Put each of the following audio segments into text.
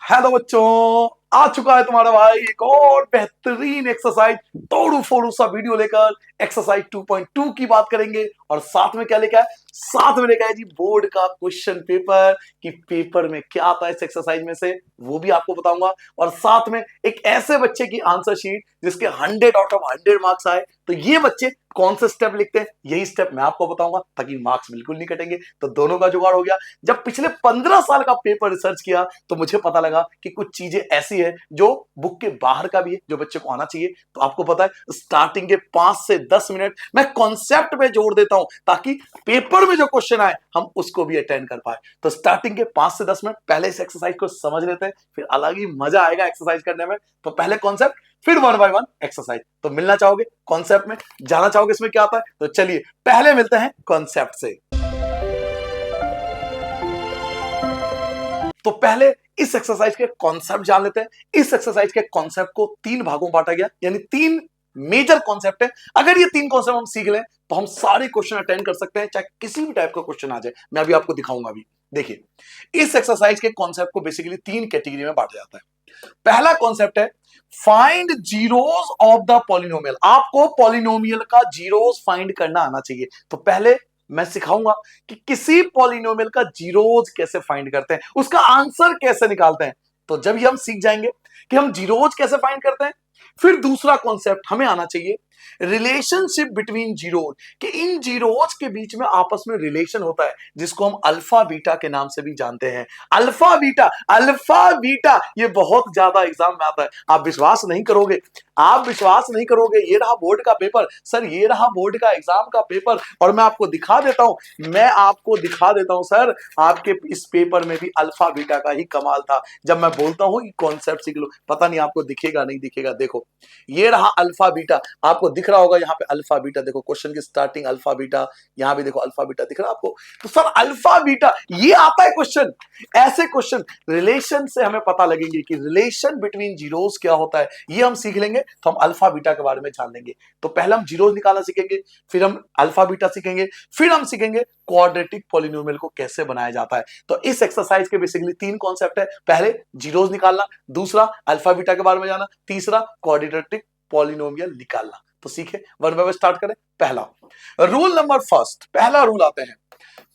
Hello बच्चों, आ चुका है तुम्हारा भाई एक और बेहतरीन एक्सरसाइज तोड़ू फोड़ू सा वीडियो लेकर। एक्सरसाइज 2.2 की बात करेंगे और साथ में क्या लेकर आए? साथ में लेकर आए जी बोर्ड का क्वेश्चन पेपर। कि पेपर में क्या आता है इस एक्सरसाइज में से वो भी आपको बताऊंगा, और साथ में एक ऐसे बच्चे की आंसर शीट जिसके 100 आउट ऑफ 100 मार्क्स आए। तो ये बच्चे कौन से स्टेप लिखते हैं यही स्टेप मैं आपको बताऊंगा, ताकि मार्क्स बिल्कुल नहीं कटेंगे। तो दोनों का जुगाड़ हो गया। जब पिछले 15 साल का पेपर रिसर्च किया तो मुझे पता लगा कि कुछ चीजें ऐसी है जो बुक के बाहर का भी है, जो बच्चे को आना चाहिए। तो आपको पता है स्टार्टिंग के 5 से 10 मिनट मैं कॉन्सेप्ट पे जोड़ देता हूं, ताकि पेपर में जो क्वेश्चन आए हम उसको भी अटेंड कर पाए। तो स्टार्टिंग के 5 से 10 मिनट पहले इस एक्सरसाइज को समझ लेते हैं, फिर अलग ही मजा आएगा एक्सरसाइज करने में। तो पहले कॉन्सेप्ट, फिर वन बाय वन एक्सरसाइज। तो मिलना चाहोगे कॉन्सेप्ट में, जाना चाहोगे इसमें क्या आता है? तो चलिए पहले मिलते हैं कॉन्सेप्ट से। तो पहले इस एक्सरसाइज के कॉन्सेप्ट जान लेते हैं। इस एक्सरसाइज के कॉन्सेप्ट को 3 भागों में बांटा गया, यानी 3 मेजर कॉन्सेप्ट है। अगर ये 3 कॉन्सेप्ट हम सीख लें तो हम सारे क्वेश्चन अटेंड कर सकते हैं, चाहे किसी भी टाइप का क्वेश्चन आ जाए। मैं अभी आपको दिखाऊंगा। अभी देखिए, इस एक्सरसाइज के कॉन्सेप्ट को बेसिकली 3 कैटेगरी में बांटा जाता है। पहला कॉन्सेप्ट है find zeros of the polynomial. आपको पॉलिनोमियल का जीरोस फाइंड करना आना चाहिए। तो पहले मैं सिखाऊंगा कि किसी पॉलिनोमियल का जीरोस कैसे फाइंड करते हैं, उसका आंसर कैसे निकालते हैं। तो जब ये हम सीख जाएंगे कि हम जीरोस कैसे फाइंड करते हैं, फिर दूसरा कॉन्सेप्ट हमें आना चाहिए रिलेशनशिप बिटवीन जीरोस, कि इन जीरोस के बीच में आपस में रिलेशन होता है, जिसको हम अल्फा बीटा के नाम से भी जानते हैं। अल्फा बीटा, अल्फा बीटा, ये बहुत ज्यादा एग्जाम में आता है। आप विश्वास नहीं करोगे, आप विश्वास नहीं करोगे। ये रहा बोर्ड का पेपर सर, ये रहा बोर्ड का एग्जाम का पेपर, और मैं आपको दिखा देता हूं, मैं आपको दिखा देता हूं सर। आपके इस पेपर में भी अल्फा बीटा का ही कमाल था। जब मैं बोलता हूं कि कॉन्सेप्ट सीख लो, पता नहीं आपको दिखेगा नहीं दिखेगा। देखो ये रहा अल्फा बीटा, आपको दिख रहा होगा यहाँ पे अल्फा बीटा। देखो क्वेश्चन की स्टार्टिंग अल्फा बीटा, यहाँ भी देखो अल्फा बीटा दिख रहा है आपको। तो सर अल्फा बीटा ये आता है क्वेश्चन। ऐसे क्वेश्चन रिलेशन से हमें पता लगेंगे कि रिलेशन बिटवीन जीरोस क्या होता है, ये हम सीख लेंगे तो हम अल्फा बीटा के बारे में जान लेंगे। तो पहले हम जीरोस निकालना सीखेंगे, फिर हम अल्फा बीटा सीखेंगे, फिर हम सीखेंगे क्वाड्रेटिक पॉलिनोमियल को कैसे बनाया जाता है। तो इस एक्सरसाइज के बेसिकली 3 कॉन्सेप्ट है। पहले जीरोस निकालना, दूसरा अल्फा बीटा के बारे में जाना, तीसरा क्वाड्रेटिक पॉलिनोमियल निकालना। तो सीखे, वन बाय वन स्टार्ट करें। पहला रूल नंबर फर्स्ट, पहला रूल आते हैं।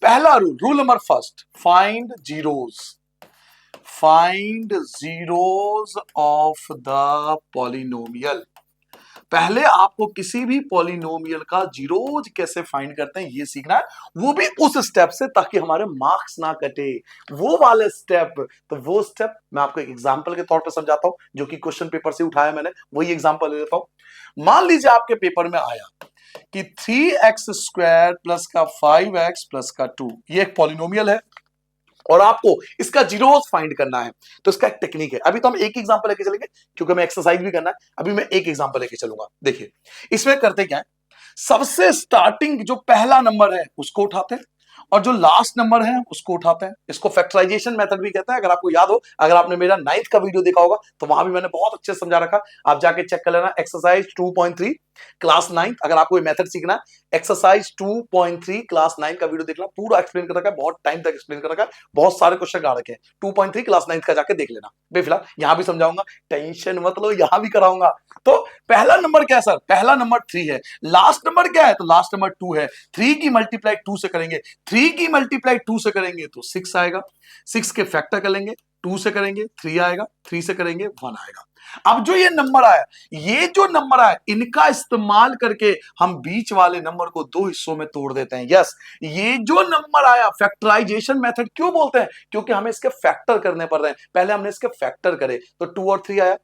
पहला rule, rule number first, find zeros, find zeros of the polynomial. पहले आपको किसी भी पॉलिनोमियल का जीरोज कैसे फाइंड करते हैं ये सीखना है, वो भी उस स्टेप से, ताकि हमारे मार्क्स ना कटे, वो वाले स्टेप। तो वो स्टेप मैं आपको एक एग्जांपल के तौर पे समझाता हूं, जो कि क्वेश्चन पेपर से उठाया मैंने, वही एग्जांपल ले लेता हूं। मान लीजिए आपके पेपर में आया कि 3x² प्लस का 5x प्लस का 2 ये एक पॉलिनोमियल है और आपको इसका जीरोस फाइंड करना है। तो इसका एक टेक्निक है। अभी तो हम एक एग्जांपल लेके चलेंगे, क्योंकि हमें एक्सरसाइज भी करना है। अभी मैं एक एग्जांपल लेके चलूंगा। देखिए इसमें करते क्या है, सबसे स्टार्टिंग जो पहला नंबर है उसको उठाते हैं, और जो लास्ट नंबर है उसको उठाते हैं। इसको फैक्टराइजेशन मेथड भी कहते हैं। अगर आपको याद हो, अगर आपने मेरा 9th का वीडियो देखा होगा तो वहां भी मैंने बहुत अच्छे से समझा रखा, आप जाके चेक कर लेना। एक्सरसाइज 2.3 क्लास 9, अगर आपको ये मेथड सीखना है, एक्सरसाइज 2.3 क्लास 9 का वीडियो देखना, पूरा एक्सप्लेन कर रखा है, बहुत टाइम तक एक्सप्लेन कर रखा है, बहुत सारे क्वेश्चन आ रखे हैं। 2.3 क्लास 9 का जाके देख लेना। बेफिलहाल यहां भी समझाऊंगा, टेंशन मत लो, यहां भी कराऊंगा। तो पहला नंबर क्या है सर? पहला नंबर 3 है। लास्ट नंबर क्या है? तो लास्ट नंबर 2 है। 3 की मल्टीप्लाई 2 से करेंगे, 3 की मल्टीप्लाई 2 से करेंगे तो 6 आएगा। 6 के फैक्टर कर लेंगे, 2 से करेंगे 3 आएगा, 3 से करेंगे 1 आएगा। अब जो ये नंबर आया, ये जो नंबर आया, इनका इस्तेमाल करके हम बीच वाले नंबर को 2 हिस्सों में तोड़ देते हैं। यस, ये जो नंबर आया, फैक्टराइजेशन मेथड क्यों बोलते हैं? क्योंकि हमें इसके फैक्टर करने पड़ रहे हैं। पहले हमने इसके फैक्टर करे तो 2 और 3 आया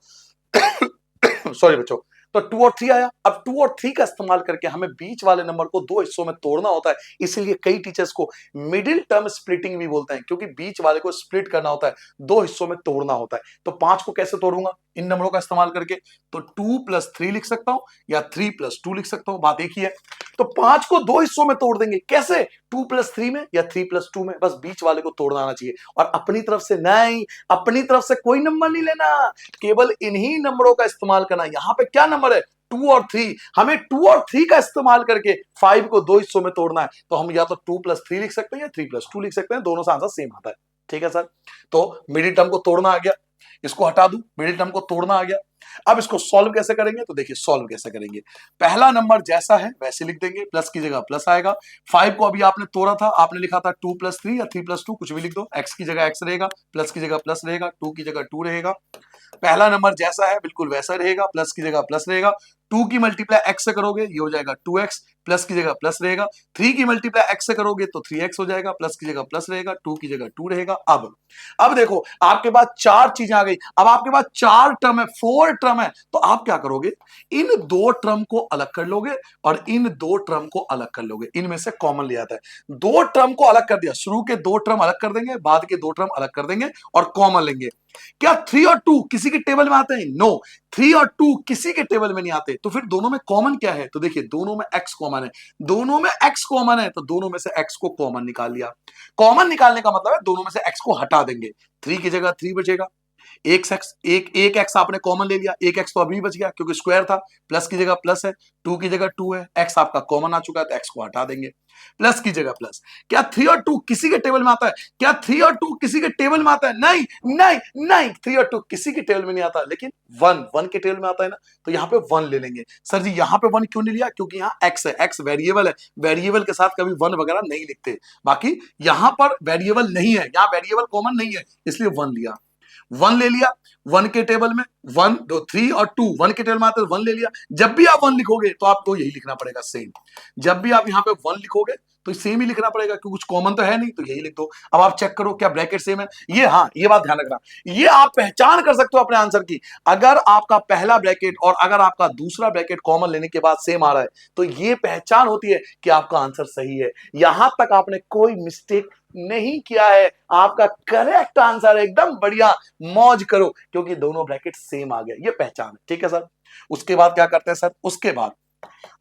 सॉरी बच्चों, तो 2 और 3 आया। अब 2 और 3 का इस्तेमाल करके हमें बीच वाले नंबर को 2 हिस्सों में तोड़ना होता है। इसलिए कई टीचर्स को मिडिल टर्म स्प्लिटिंग भी बोलते हैं, क्योंकि बीच वाले को स्प्लिट करना होता है, 2 हिस्सों में तोड़ना होता है। तो 5 को कैसे तोड़ूंगा? इन नंबरों का इस्तेमाल करके। तो 2 + 3 लिख सकता हूं या 3 + 2 लिख सकता हूं, बात एक ही है। तो 5 को 2 हिस्सों में तोड़ देंगे, कैसे? 2 + 3 में या 3 + 2 में, बस बीच वाले को तोड़ना आना चाहिए। और अपनी तरफ से नहीं, अपनी तरफ से कोई नंबर नहीं लेना, केवल इन्हीं नंबरों का इस्तेमाल करना। यहां पे क्या नंबर है? 2 और 3। हमें 2 और 3 का इस्तेमाल करके 5 को 2 हिस्सों में तोड़ना है। तो हम या तो 2 + 3 लिख सकते हैं या 3 + 2 लिख सकते हैं, दोनों से आंसर सेम आता है। ठीक है सर, तो मिडिल टर्म को तोड़ना आ गया। इसको हटा दूं, मिडिल टर्म को तोड़ना आ गया। अब इसको सॉल्व कैसे करेंगे, तो देखिए सॉल्व कैसे करेंगे। पहला नंबर जैसा है वैसे लिख देंगे, प्लस की जगह प्लस आएगा। 5 को अभी आपने तोड़ा था, आपने लिखा था 2 + 3 या 3 + 2, कुछ भी लिख दो। एक्स की जगह एक्स रहेगा, प्लस की जगह प्लस रहेगा, 2 की जगह 2 रहेगा। पहला नंबर जैसा है बिल्कुल वैसा रहेगा, प्लस की जगह प्लस रहेगा। 2 की मल्टीप्लाई एक्स से करोगे ये हो जाएगा 2x, प्लस की जगह प्लस रहेगा। 3 की मल्टीप्लाई एक्स से करोगे तो 3x हो जाएगा, प्लस की जगह प्लस रहेगा, 2 की जगह 2 रहेगा। अब देखो आपके पास चार चीजें आ गई, अब आपके पास चार टर्म है, 4 टर्म है, तो आप क्या करोगे, इन दो टर्म को अलग कर लोगे और इन दो टर्म को अलग कर लोगे, इनमें से कॉमन ले आता है। दो टर्म को अलग कर दिया, शुरू के दो टर्म अलग कर देंगे, बाद के दो टर्म अलग कर देंगे और कॉमन लेंगे। क्या 3 और 2 किसी के टेबल में आते हैं? नो, 3 और 2 किसी के टेबल में नहीं आते। तो फिर दोनों में कॉमन क्या है, तो देखिए दोनों में x कॉमन है, दोनों में x कॉमन है, तो दोनों में से x को कॉमन निकाल लिया। कॉमन निकालने का मतलब है दोनों में से x को हटा देंगे, 3 की जगह 3 बचेगा। एक एक्स आपने कॉमन ले लिया, एक एक्स तो अभी बच गया क्योंकि स्क्वायर था, प्लस की जगह प्लस है, 2 की जगह 2 है, एक्स आपका कॉमन आ चुका है तो एक्स को हटा देंगे, प्लस की जगह प्लस। क्या 3 और 2 किसी के टेबल में आता है? क्या 3 और 2 किसी के टेबल में आता है? नहीं नहीं नहीं, 3 और 2 किसी के टेबल में नहीं आता, लेकिन 1 के टेबल में आता है ना, तो यहाँ पे 1 ले लेंगे। सर जी यहाँ पे 1 क्यों नहीं लिया? क्योंकि यहाँ एक्स है, एक्स वेरिएबल है, वेरिएबल के साथ कभी 1 वगैरह नहीं लिखते। बाकी यहाँ पर वेरिएबल नहीं है, यहाँ वेरिएबल कॉमन नहीं है, इसलिए 1 लिया। 1 ले लिया, 1 के टेबल में 1 2 3 और 2 1 के टेबल में आते 1 ले लिया। जब भी आप 1 लिखोगे तो आपको यही लिखना पड़ेगा सेम। जब भी आप यहाँ पे 1 लिखोगे तो सेम ही लिखना पड़ेगा क्योंकि कुछ कॉमन तो है नहीं, तो यही लिख दो। अब आप चेक करो क्या ब्रैकेट सेम है। ये हाँ, ये बात ध्यान रखना, ये आप पहचान कर सकते हो अपने आंसर की। अगर आपका पहला ब्रैकेट और अगर आपका दूसरा ब्रैकेट कॉमन लेने के बाद सेम आ रहा है तो ये पहचान होती है कि आपका आंसर सही है। यहां तक आपने कोई मिस्टेक नहीं किया है, आपका करेक्ट आंसर एकदम बढ़िया, मौज करो क्योंकि दोनों ब्रैकेट सेम आ गए, ये पहचान है। ठीक है सर, उसके बाद क्या करते हैं सर, उसके बाद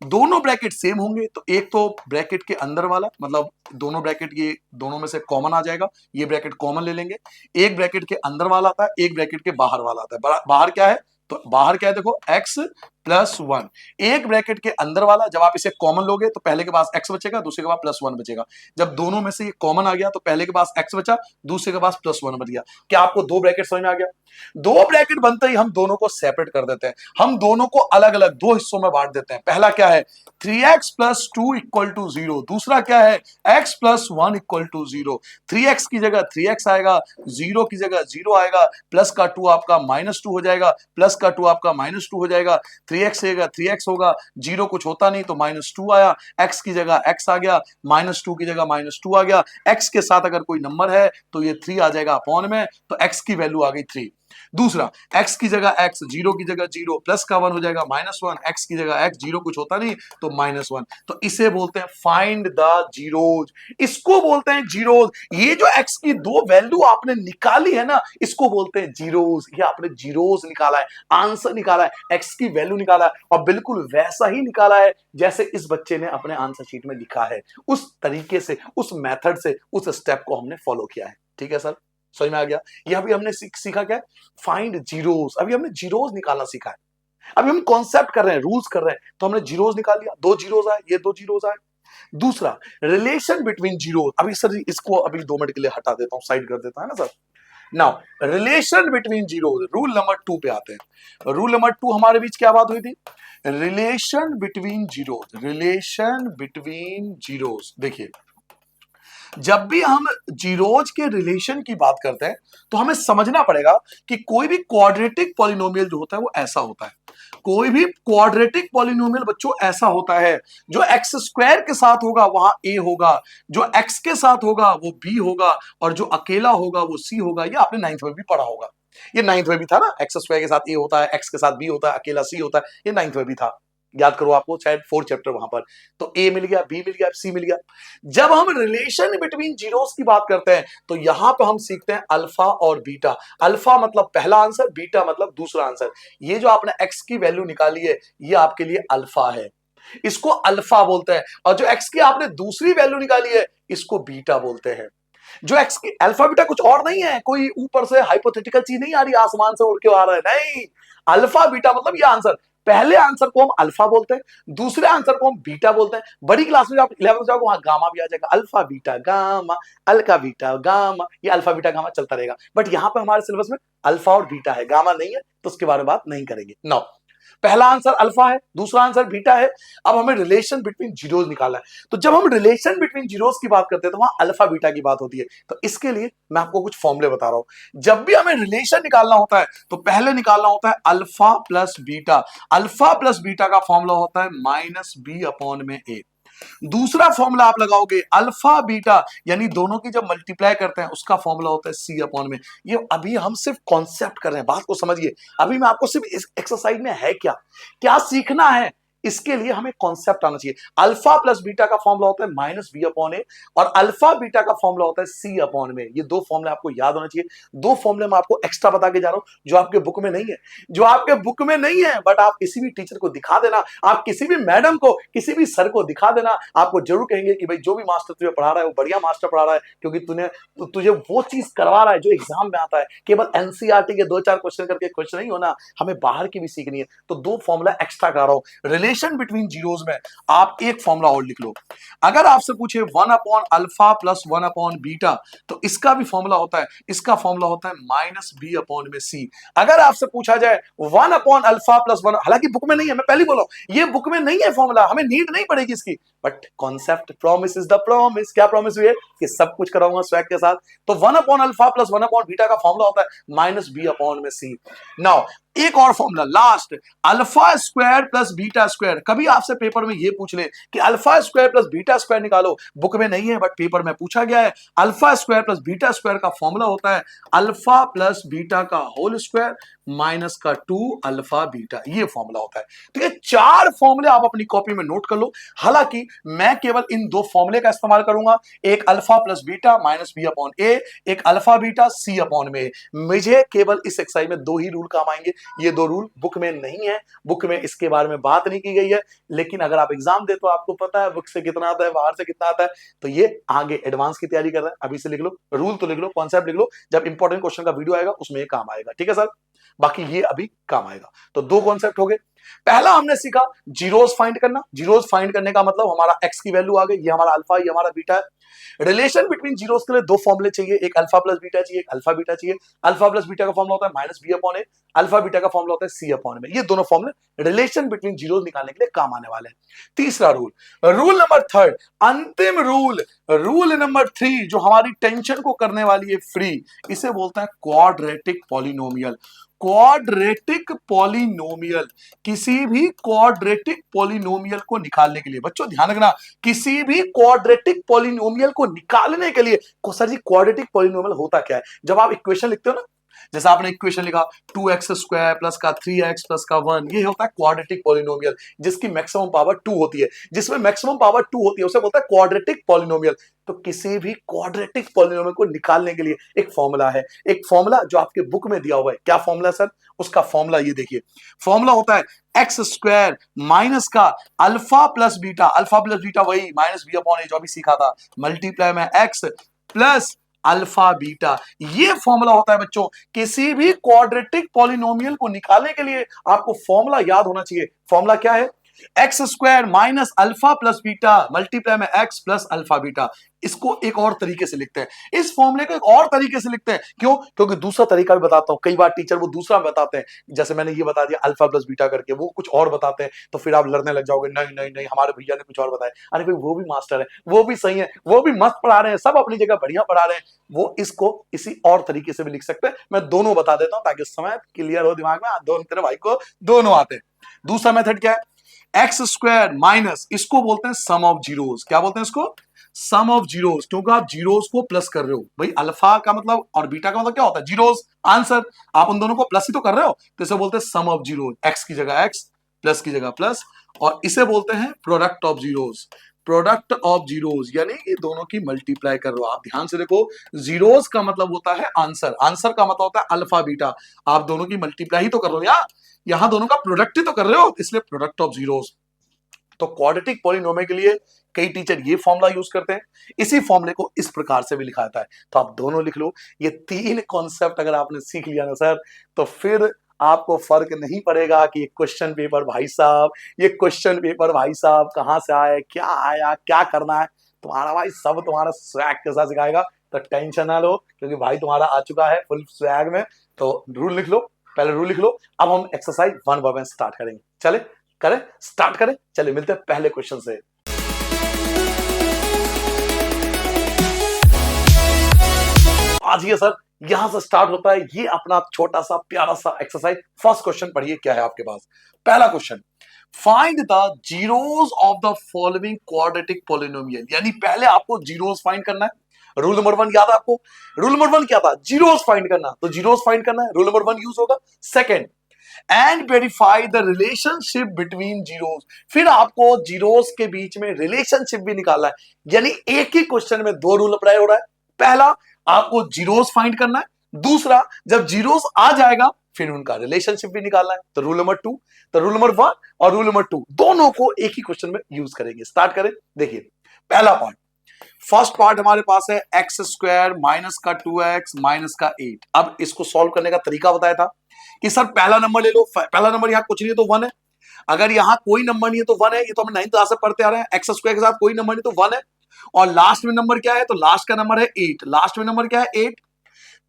दोनों ब्रैकेट सेम होंगे तो एक तो ब्रैकेट के अंदर वाला मतलब दोनों ब्रैकेट ये दोनों में से कॉमन आ जाएगा, ये ब्रैकेट कॉमन ले लेंगे। एक ब्रैकेट के अंदर वाला आता है, एक ब्रैकेट के बाहर वाला आता है। बाहर क्या है, तो बाहर क्या है देखो x + 1। एक ब्रैकेट के अंदर वाला जब आप इसे कॉमन लोगे तो पहले के पास x बचेगा, दूसरे के पास +1 बचेगा। जब दोनों में से ये कॉमन आ गया तो पहले के पास x बचा, दूसरे के पास +1 बच गया। क्या आपको दो ब्रैकेट समझ में आ गया? दो ब्रैकेट बनते ही हम दोनों को सेपरेट कर देते हैं, हम दोनों को अलग अलग दो हिस्सों में बांट देते हैं। पहला क्या है, 3x + 2 = 0। दूसरा क्या है, x + 1 = 0। 3x की जगह 3x आएगा, 0 की जगह 0 आएगा, प्लस का 2 आपका -2 हो जाएगा, प्लस का 2 आपका -2 हो जाएगा, 3x रहेगा 3x होगा, 0 कुछ होता नहीं तो -2 आया, x की जगह x आ गया, -2 की जगह -2 आ गया। x के साथ अगर कोई नंबर है तो ये 3 आ जाएगा अपॉन में, तो x की वैल्यू आ गई 3। दूसरा, x की जगह x, 0 की जगह 0, प्लस का 1 हो जाएगा -1, x की जगह x, 0 कुछ होता नहीं तो -1। तो इसे बोलते हैं फाइंड द जीरोज, इसको बोलते हैं जीरोज। ये जो x की दो वैल्यू आपने निकाली है ना, इसको बोलते हैं जीरोज। ये आपने जीरोज निकाला है, आंसर निकाला है, x की वैल्यू निकाला है और बिल्कुल वैसा ही निकाला है जैसे इस बच्चे ने अपने आंसर शीट में लिखा है। उस तरीके से, उस मेथड से, उस स्टेप को हमने फॉलो किया है। ठीक है सर, समझ में आ गया? ये अभी हमने सीखा क्या है, फाइंड जीरोस। अभी हमने जीरोस निकालना सीखा है, अभी हम कॉन्सेप्ट कर रहे हैं, रूल्स कर रहे हैं। तो हमने जीरोस निकाल लिया, दो जीरोस आए, ये दो जीरोस आए। दूसरा, रिलेशन बिटवीन जीरोस। अभी सर इसको अभी 2 मिनट के लिए हटा देता हूं, साइड कर देता है ना sir. Now relation between zeros, rule number 2 पे आते हैं। रूल नंबर 2 हमारे बीच क्या बात हुई थी, relation between zeros. Relation between zeros, देखिए जब भी हम जीरोज के रिलेशन की बात करते हैं तो हमें समझना पड़ेगा कि कोई भी क्वाड्रेटिक पॉलिनोमियल जो होता है वो ऐसा होता है। कोई भी क्वाड्रेटिक पॉलिनोमियल बच्चों ऐसा होता है, जो x² के साथ होगा वहां a होगा, जो x के साथ होगा वो b होगा और जो अकेला होगा वो c होगा। ये आपने 9th में भी पढ़ा होगा, ये 9th में भी था ना, x² के साथ a होता है, x के साथ b होता है, अकेला c होता है। ये 9th में भी था, याद करो आपको शायद 4 चैप्टर वहां पर। तो ए मिल गया, बी मिल गया, सी मिल गया। जब हम रिलेशन बिटवीन जीरोस की बात करते हैं तो यहां पे हम सीखते हैं अल्फा और बीटा। अल्फा मतलब पहला आंसर, बीटा मतलब दूसरा आंसर। ये जो आपने एक्स की वैल्यू निकाली है ये आपके लिए अल्फा है, इसको अल्फा बोलते हैं। और जो एक्स की आपने दूसरी वैल्यू निकाली है इसको बीटा बोलते हैं। जो एक्स की अल्फा बीटा कुछ और नहीं है, कोई ऊपर से हाइपोथेटिकल चीज नहीं आ रही, आसमान से उड़ के आ रहा है, नहीं। अल्फा बीटा मतलब ये आंसर। पहले आंसर को हम अल्फा बोलते हैं, दूसरे आंसर को हम बीटा बोलते हैं। बड़ी क्लास में जब आप 11th में जाओगे वहां गामा भी आ जाएगा, alpha beta gamma, Alka beta gamma, ये अल्फा बीटा गामा चलता रहेगा। बट यहां पे हमारे सिलेबस में अल्फा और बीटा है, गामा नहीं है, तो उसके बारे में बात नहीं करेंगे। नाउ पहला आंसर अल्फा है, दूसरा आंसर बीटा है। अब हमें रिलेशन बिटवीन जीरोस निकालना है, तो जब हम रिलेशन बिटवीन जीरोस की बात करते हैं तो वहां अल्फा बीटा की बात होती है। तो इसके लिए मैं आपको कुछ फॉर्मूले बता रहा हूं। जब भी हमें रिलेशन निकालना होता है तो पहले निकालना होता है alpha plus beta. Alpha plus beta का फॉर्मूला होता है माइनस बी अपॉन में ए। दूसरा फॉर्मूला आप लगाओगे अल्फा बीटा, यानी दोनों की जब मल्टीप्लाई करते हैं उसका फॉर्मूला होता है सी अपॉन में। ये अभी हम सिर्फ कॉन्सेप्ट कर रहे हैं, बात को समझिए। अभी मैं आपको सिर्फ इस एक्सरसाइज में है क्या क्या सीखना है, इसके लिए हमें कॉन्सेप्ट आना चाहिए। अल्फा प्लस बीटा का फॉर्मूला होता है माइनस बी अपॉन ए, और अल्फा बीटा का फॉर्मूला होता है सी अपॉन में। ये दो फॉर्मूले आपको याद होना चाहिए। दो फॉर्मूले मैं आपको एक्स्ट्रा बता के जा रहा हूं जो आपके बुक में नहीं है, जो आपके बुक में नहीं है, बट आप किसी भी टीचर को दिखा देना, आप किसी भी मैडम को, किसी भी सर को दिखा देना, आपको जरूर कहेंगे कि भाई जो भी मास्टर तुझे पढ़ा रहा है वो बढ़िया मास्टर पढ़ा रहा है, क्योंकि तुझे वो चीज करवा रहा है जो एग्जाम में आता है। केवल एनसीईआरटी के 2-4 क्वेश्चन करके खुश नहीं होना, हमें बाहर की भी सीखनी है। तो दो फॉर्मूला एक्स्ट्रा करा रहा हूं। रिलेशन बिटवीन जीरोस में आप एक फॉर्मूला और लिख लो। अगर आपसे पूछे 1 upon alpha plus 1 upon beta, तो इसका भी फॉर्मूला होता है, इसका फॉर्मूला होता है माइनस बी अपॉन में सी। अगर आपसे पूछा जाए 1 अपॉन अल्फा प्लस 1, हालांकि बुक में नहीं है, मैं पहले बोला ये बुक में नहीं है फॉर्मूला, हमें नीड नहीं पड़ेगी इसकी, but concept, promise is the promise. क्या प्रॉमिस हुई है कि सब कुछ कराऊंगा स्वैग के साथ। तो 1 upon alpha plus 1 upon beta का फॉर्मूला होता है माइनस बी अपॉन में सी। नाउ एक और formula last, alpha square plus beta square. कभी आपसे पेपर में ये पूछ ले कि alpha square plus beta square निकालो, बुक में नहीं है बट पेपर में पूछा गया है। Alpha square plus beta square का फॉर्मूला होता है अल्फा प्लस बीटा का होल स्क्वायर माइनस का 2 अल्फा बीटा, ये फॉर्मूला होता है। तो ये 4 फॉर्मूले आप अपनी कॉपी में नोट कर लो। हालांकि मैं केवल इन 2 फॉर्मूले का इस्तेमाल करूंगा, एक alpha plus beta minus B upon A, एक अल्फा बीटा सी अपॉन में। मुझे केवल इस एक्सरसाइज में 2 ही रूल काम आएंगे। ये 2 रूल बुक में नहीं है, बुक में इसके बारे में बात नहीं की गई है, लेकिन अगर आप एग्जाम दे तो आपको पता है बुक से कितना आता है, बाहर से कितना आता है। तो ये आगे एडवांस की तैयारी कर रहे हैं, अभी से लिख लो, रूल तो लिख लो, कॉन्सेप्ट लिख लो, जब इंपॉर्टेंट क्वेश्चन का वीडियो आएगा उसमें ये काम आएगा। ठीक है सर, बाकी ये अभी काम आएगा। तो 2 कॉन्सेप्ट हो गए। पहला हमने सीखा जीरोस फाइंड करना। जीरोस फाइंड करने का मतलब हमारा एक्स की वैल्यू आ गई, ये हमारा अल्फा, ये हमारा बीटा है। रिलेशन बिटवीन जीरोस के लिए 2 फॉर्मूले चाहिए, एक अल्फा प्लस बीटा चाहिए, एक अल्फा बीटा चाहिए। अल्फा प्लस बीटा का फॉर्मूला होता है माइनस बी अपॉन ए, अल्फा बीटा का फॉर्मूला होता है सी अपॉन में। ये दोनों फॉर्मूले रिलेशन बिटवीन जीरोस निकालने के लिए काम आने वाले हैं। तीसरा रूल, रूल नंबर 3, अंतिम रूल, रूल नंबर 3 जो हमारी टेंशन को करने वाली है फ्री, इसे बोलता है क्वाड्रेटिक पॉलिनोमियल। क्वाड्रेटिक पॉलिनोमियल, किसी भी क्वाड्रेटिक पॉलिनोमियल को निकालने के लिए, बच्चों ध्यान रखना, किसी भी क्वाड्रेटिक पॉलिनोमियल को निकालने के लिए, सर जी क्वाड्रेटिक पॉलिनोमियल होता क्या है? जब आप इक्वेशन लिखते हो ना, जैसा आपने इक्वेशन लिखा 2x स्क्वायर प्लस का 3x प्लस का 1, ये होता है क्वाड्रेटिक पॉलिनोमियल, जिसकी मैक्सिमम पावर 2 होती है। जिसमें मैक्सिमम पावर 2 होती है उसे बोलता है क्वाड्रेटिक पॉलिनोमियल। तो किसी भी क्वाड्रेटिक पॉलिनोमियल को निकालने के लिए एक फॉर्मूला है, एक फॉर्मूला जो आपके बुक में दिया हुआ है। क्या फॉर्मूला सर? उसका फॉर्मूला ये देखिए, फॉर्मूला होता है एक्स स्क्वायर माइनस का alpha plus beta, alpha plus beta वही माइनस बी अपॉन ए जो अभी सीखा था, मल्टीप्लाई में एक्स प्लस अल्फा बीटा। ये फॉर्मूला होता है बच्चों, किसी भी क्वाड्रेटिक पॉलिनोमियल को निकालने के लिए आपको फॉर्मूला याद होना चाहिए। फॉर्मूला क्या है? X square minus alpha plus beta multiply में एक्स प्लस अल्फा बीटा। इसको एक और तरीके से लिखते हैं, इस फॉर्मूले को एक और तरीके से लिखते हैं। क्यों? क्योंकि दूसरा तरीका भी बताता हूं, कई बार टीचर वो दूसरा बताते हैं, जैसे मैंने ये बता दिया अल्फा प्लस बीटा करके, वो कुछ और बताते हैं, तो फिर आप लड़ने लग जाओगे, नहीं नहीं नहीं हमारे भैया ने कुछ और बताया। अरे भाई वो भी मास्टर है, वो भी सही है, वो भी मस्त पढ़ा रहे हैं, सब अपनी जगह बढ़िया पढ़ा रहे हैं, वो इसको इसी और तरीके से भी लिख सकते हैं। मैं दोनों बता देता हूं ताकि समय क्लियर हो दिमाग में, दोनों तेरे भाई को दोनों आते हैं। दूसरा मेथड क्या है? एक्स स्क्वायर माइनस, इसको बोलते हैं सम ऑफ जीरोस। क्या बोलते हैं इसको? सम ऑफ जीरोस, क्योंकि आप जीरोस को प्लस कर रहे हो। भाई अल्फा का मतलब और बीटा का मतलब क्या होता है? जीरोस। आंसर, आप उन दोनों को प्लस ही तो कर रहे हो, तो इसे बोलते हैं सम ऑफ जीरोस। एक्स की जगह एक्स, प्लस की जगह प्लस, और इसे बोलते हैं product of zeros. Product of zeros यानी ये दोनों की मल्टीप्लाई कर रहे हो। आप ध्यान से देखो, जीरोस का मतलब होता है आंसर, आंसर का मतलब होता है अल्फा बीटा। आप दोनों की मल्टीप्लाई ही तो कर रहे हो यार, यहां दोनों का प्रोडक्ट ही तो कर रहे हो, इसलिए प्रोडक्ट ऑफ जीरोस। तो क्वाड्रेटिक पॉलिनोमियल के लिए कई टीचर ये फॉर्मूला यूज करते हैं, इसी फॉर्मूले को इस प्रकार से भी लिखा जाता है। तो आप दोनों लिख लो। ये 3 कॉन्सेप्ट अगर आपने सीख लिया ना सर, तो फिर आपको फर्क नहीं पड़ेगा कि ये क्वेश्चन पेपर भाई साहब, ये क्वेश्चन पेपर भाई साहब कहां से आए, क्या आया, क्या करना है। तुम्हारा भाई सब तुम्हारा स्वैग के साथ सिखाएगा, तो टेंशन ना लो, क्योंकि भाई तुम्हारा आ चुका है फुल स्वैग में। तो रूल लिख लो, पहले रूल लिख लो। अब हम एक्सरसाइज 1 बाय 1 स्टार्ट करेंगे। चले करें, स्टार्ट करें। चलिए मिलते हैं पहले क्वेश्चन से। आज ये सर यहां से स्टार्ट होता है ये अपना छोटा सा प्यारा सा एक्सरसाइज। फर्स्ट क्वेश्चन पढ़िए क्या है आपके पास। पहला question, find the zeros of the following quadratic polynomial. यानी पहले आपको जीरोस फाइंड करना है। रूल नंबर 1 याद है आपको? रूल नंबर 1 क्या था? जीरोस फाइंड करना। तो जीरोस फाइंड करना है, रूल नंबर 1 यूज होगा। Second, and verify the relationship between zeros. फिर आपको जीरोस के बीच में रिलेशनशिप भी निकालना है। यानी एक ही क्वेश्चन में दो रूल अप्लाई हो रहा है। पहला, आपको जीरोस फाइंड करना है। दूसरा, जब जीरोस आ जाएगा फिर उनका रिलेशनशिप भी निकालना है। तो रूल नंबर 2, तो रूल नंबर 1 और रूल नंबर 2 दोनों को एक ही क्वेश्चन में यूज करेंगे। स्टार्ट करें। देखिए पहला पार्ट, फर्स्ट पार्ट हमारे पास है एक्स स्क्वायर माइनस का 2x माइनस का 8। अब इसको सॉल्व करने का तरीका बताया था कि सर पहला नंबर ले लो। पहला नंबर यहां कुछ नहीं है तो 1 है। अगर यहां कोई नंबर नहीं है तो 1 है। ये तो हम 9th क्लास से पढ़ते आ रहे हैं। एक्स स्क्वायर के साथ कोई नंबर नहीं तो 1 है। और लास्ट में नंबर क्या है? तो लास्ट का नंबर है 8। लास्ट में नंबर क्या है? 8।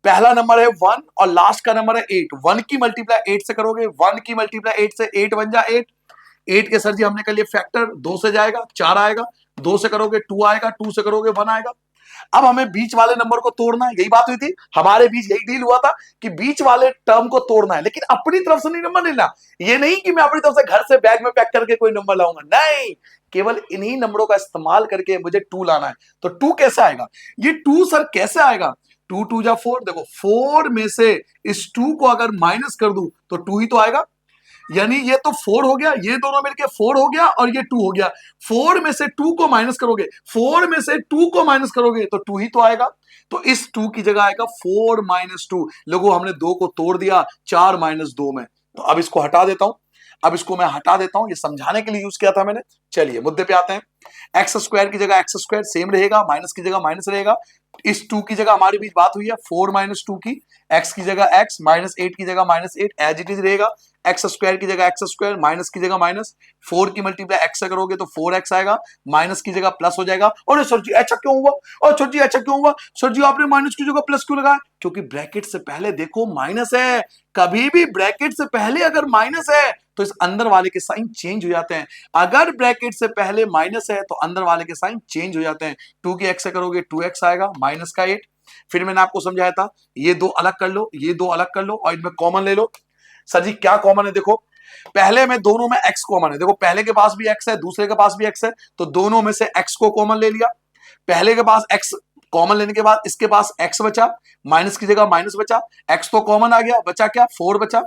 पहला नंबर है 1 और लास्ट का नंबर है 8। 1 की मल्टीप्लाई 8 से करोगे, 1 की मल्टीप्लाई 8 से 8 बन जा 8। 8 के सर जी हमने कर लिया फैक्टर, 2 से जाएगा 4 आएगा, 2 से करोगे 2 आएगा, 2 से करोगे 1 आएगा। अब हमें बीच वाले नंबर को तोड़ना है। यही बात हुई थी हमारे बीच, यही डील हुआ था कि बीच वाले टर्म को तोड़ना है, लेकिन अपनी तरफ से नहीं नंबर लेना। ये नहीं कि मैं अपनी तरफ से घर से बैग में पैक करके कोई नंबर लाऊंगा, नहीं, केवल इन्हीं नंबरों का इस्तेमाल करके मुझे 2 लाना है। तो 2 कैसे आएगा? ये 2 सर कैसे आएगा? 2 2 जा 4। देखो 4 में से इस 2 को अगर माइनस कर दूं तो 2 ही तो आएगा। यानी ये तो 4 हो गया, ये दोनों मिलके 4 हो गया और ये 2 हो गया। 4 में से 2 को माइनस करोगे, 4 में से 2 को माइनस करोगे तो 2 ही तो आएगा। तो इस 2 की जगह आएगा 4 माइनस 2। लोगों हमने 2 को तोड़ दिया 4 माइनस 2 में। तो अब इसको हटा देता हूं। अब इसको मैं हटा देता हूं, ये समझाने के लिए यूज किया था मैंने। चलिए मुद्दे पे आते हैं। एक्स स्क्वायर की जगह एक्स स्क्वायर सेम रहेगा, माइनस की जगह माइनस रहेगा। इस 2 की जगह हमारे बीच बात हुई है 4 माइनस 2 की। एक्स की जगह एक्स, माइनस 8 की जगह माइनस 8, एज इट इज रहेगा। एक्स स्क्वायर की जगह एक्स स्क्वायर, माइनस की जगह माइनस। 4 की मल्टीप्लाई एक्स से करोगे तो 4x आएगा, माइनस की जगह प्लस हो जाएगा। और सर जी ऐसा क्यों हुआ? और सर जी ऐसा क्यों हुआ? सर जी आपने माइनस की जगह प्लस क्यों लगाया? क्योंकि ब्रैकेट से पहले देखो माइनस है। कभी भी ब्रैकेट से पहले अगर माइनस है तो इस अंदर वाले के साइन चेंज हो जाते हैं। अगर ब्रैकेट से पहले माइनस है तो अंदर वाले के साइन चेंज हो जाते हैं। 2 की एक्स से करोगे 2x आएगा, माइनस का 8। फिर मैंने आपको समझाया था ये 2 अलग कर लो, ये 2 अलग कर लो और इनमें कॉमन ले लो। सर जी क्या कॉमन है? देखो पहले में दोनों में x कॉमन है। देखो पहले के पास भी x है, दूसरे के पास भी x है, तो दोनों में से x को कॉमन ले लिया। पहले के पास x कॉमन लेने के बाद इसके पास x बचा, माइनस की जगह माइनस बचा, x तो कॉमन आ गया, बचा क्या? 4 बचा।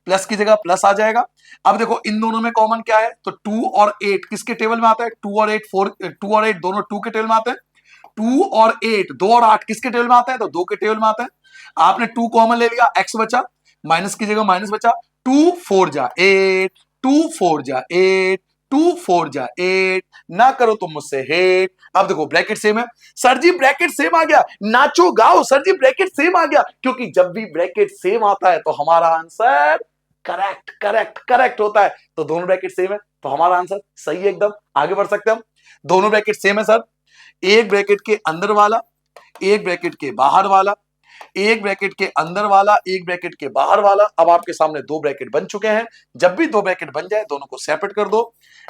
प्लस की जगह प्लस आ जाएगा। अब देखो इन दोनों में कॉमन क्या है? तो 2 और 8 किसके टेबल में आता है? 2 और 8 4, 2 और 8 दोनों 2 के टेबल में आते हैं। 2 और 8, 2 और 8 किसके टेबल में आता है? तो 2 के टेबल में आता है। आपने 2 कॉमन ले लिया, x बचा, माइनस की जगह माइनस बचा। 2 4 जा 8, 2 4 जा 8, 2 4 जा 8। ना करो तुम मुझसे हेट। अब देखो ब्रैकेट सेम है। सर जी ब्रैकेट सेम आ गया, नाचो गाओ सर जी ब्रैकेट सेम आ गया। क्योंकि जब भी ब्रैकेट सेम आता है तो हमारा आंसर करेक्ट करेक्ट करेक्ट होता है। तो दोनों ब्रैकेट सेम है तो हमारा आंसर सही है एकदम। आगे बढ़ सकते हैं हम। दोनों ब्रैकेट सेम है सर, एक ब्रैकेट के अंदर वाला, एक ब्रैकेट के बाहर वाला, एक ब्रैकेट के अंदर वाला, एक ब्रैकेट के बाहर वाला। अब आपके सामने 2 ब्रैकेट बन चुके हैं। जब भी 2 ब्रैकेट बन जाए दोनों को सेपरेट कर दो।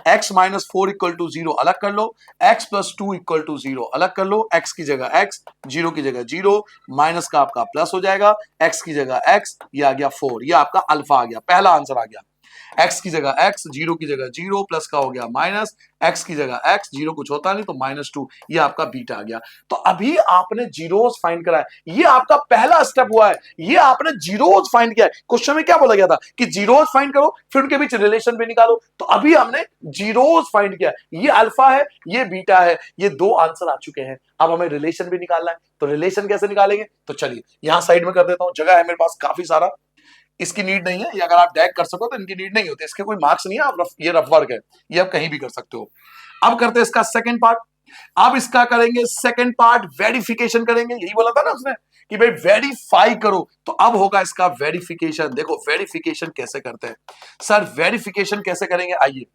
x माइनस 4 इक्वल टू 0 अलग कर लो, x प्लस 2 इक्वल टू 0 अलग कर लो। x की जगह x, 0 की जगह 0, माइनस का आपका प्लस हो जाएगा, x की जगह x, ये आ गया 4, ये आपका अल्फा आ गया, पहला आंसर आ गया। x की जगह x, 0 की जगह 0, प्लस का हो गया माइनस, x की जगह x, 0 कुछ होता नहीं तो -2, ये आपका बीटा आ गया। तो अभी आपने जीरोस फाइंड करा है, ये आपका पहला स्टेप हुआ है, ये आपने जीरोस फाइंड किया है। क्वेश्चन में क्या बोला गया था कि जीरोस फाइंड करो फिर उनके बीच रिलेशन भी निकालो। तो अभी हमने जीरोस फाइंड किया, ये अल्फा है, ये बीटा है, ये 2 आंसर आ चुके हैं। अब हमें रिलेशन भी निकालना है, तो रिलेशन कैसे निकालेंगे? तो चलिए यहां साइड में कर देता हूं, जगह है मेरे पास काफी सारा, इसकी नीड नहीं है। ये अगर आप डैग कर सको तो इनकी नीड नहीं होती, इसके कोई मार्क्स नहीं है। आप ये रफ वर्क है, ये आप कहीं भी कर सकते हो। अब करते हैं इसका सेकंड पार्ट। अब इसका करेंगे सेकंड पार्ट, वेरिफिकेशन करेंगे। यही बोला था ना उसने कि भाई वेरीफाई करो, तो अब होगा इसका वेरिफिकेशन। देखो वेरिफिकेशन कैसे करते हैं सर, वेरिफिकेशन कैसे करेंगे, आइए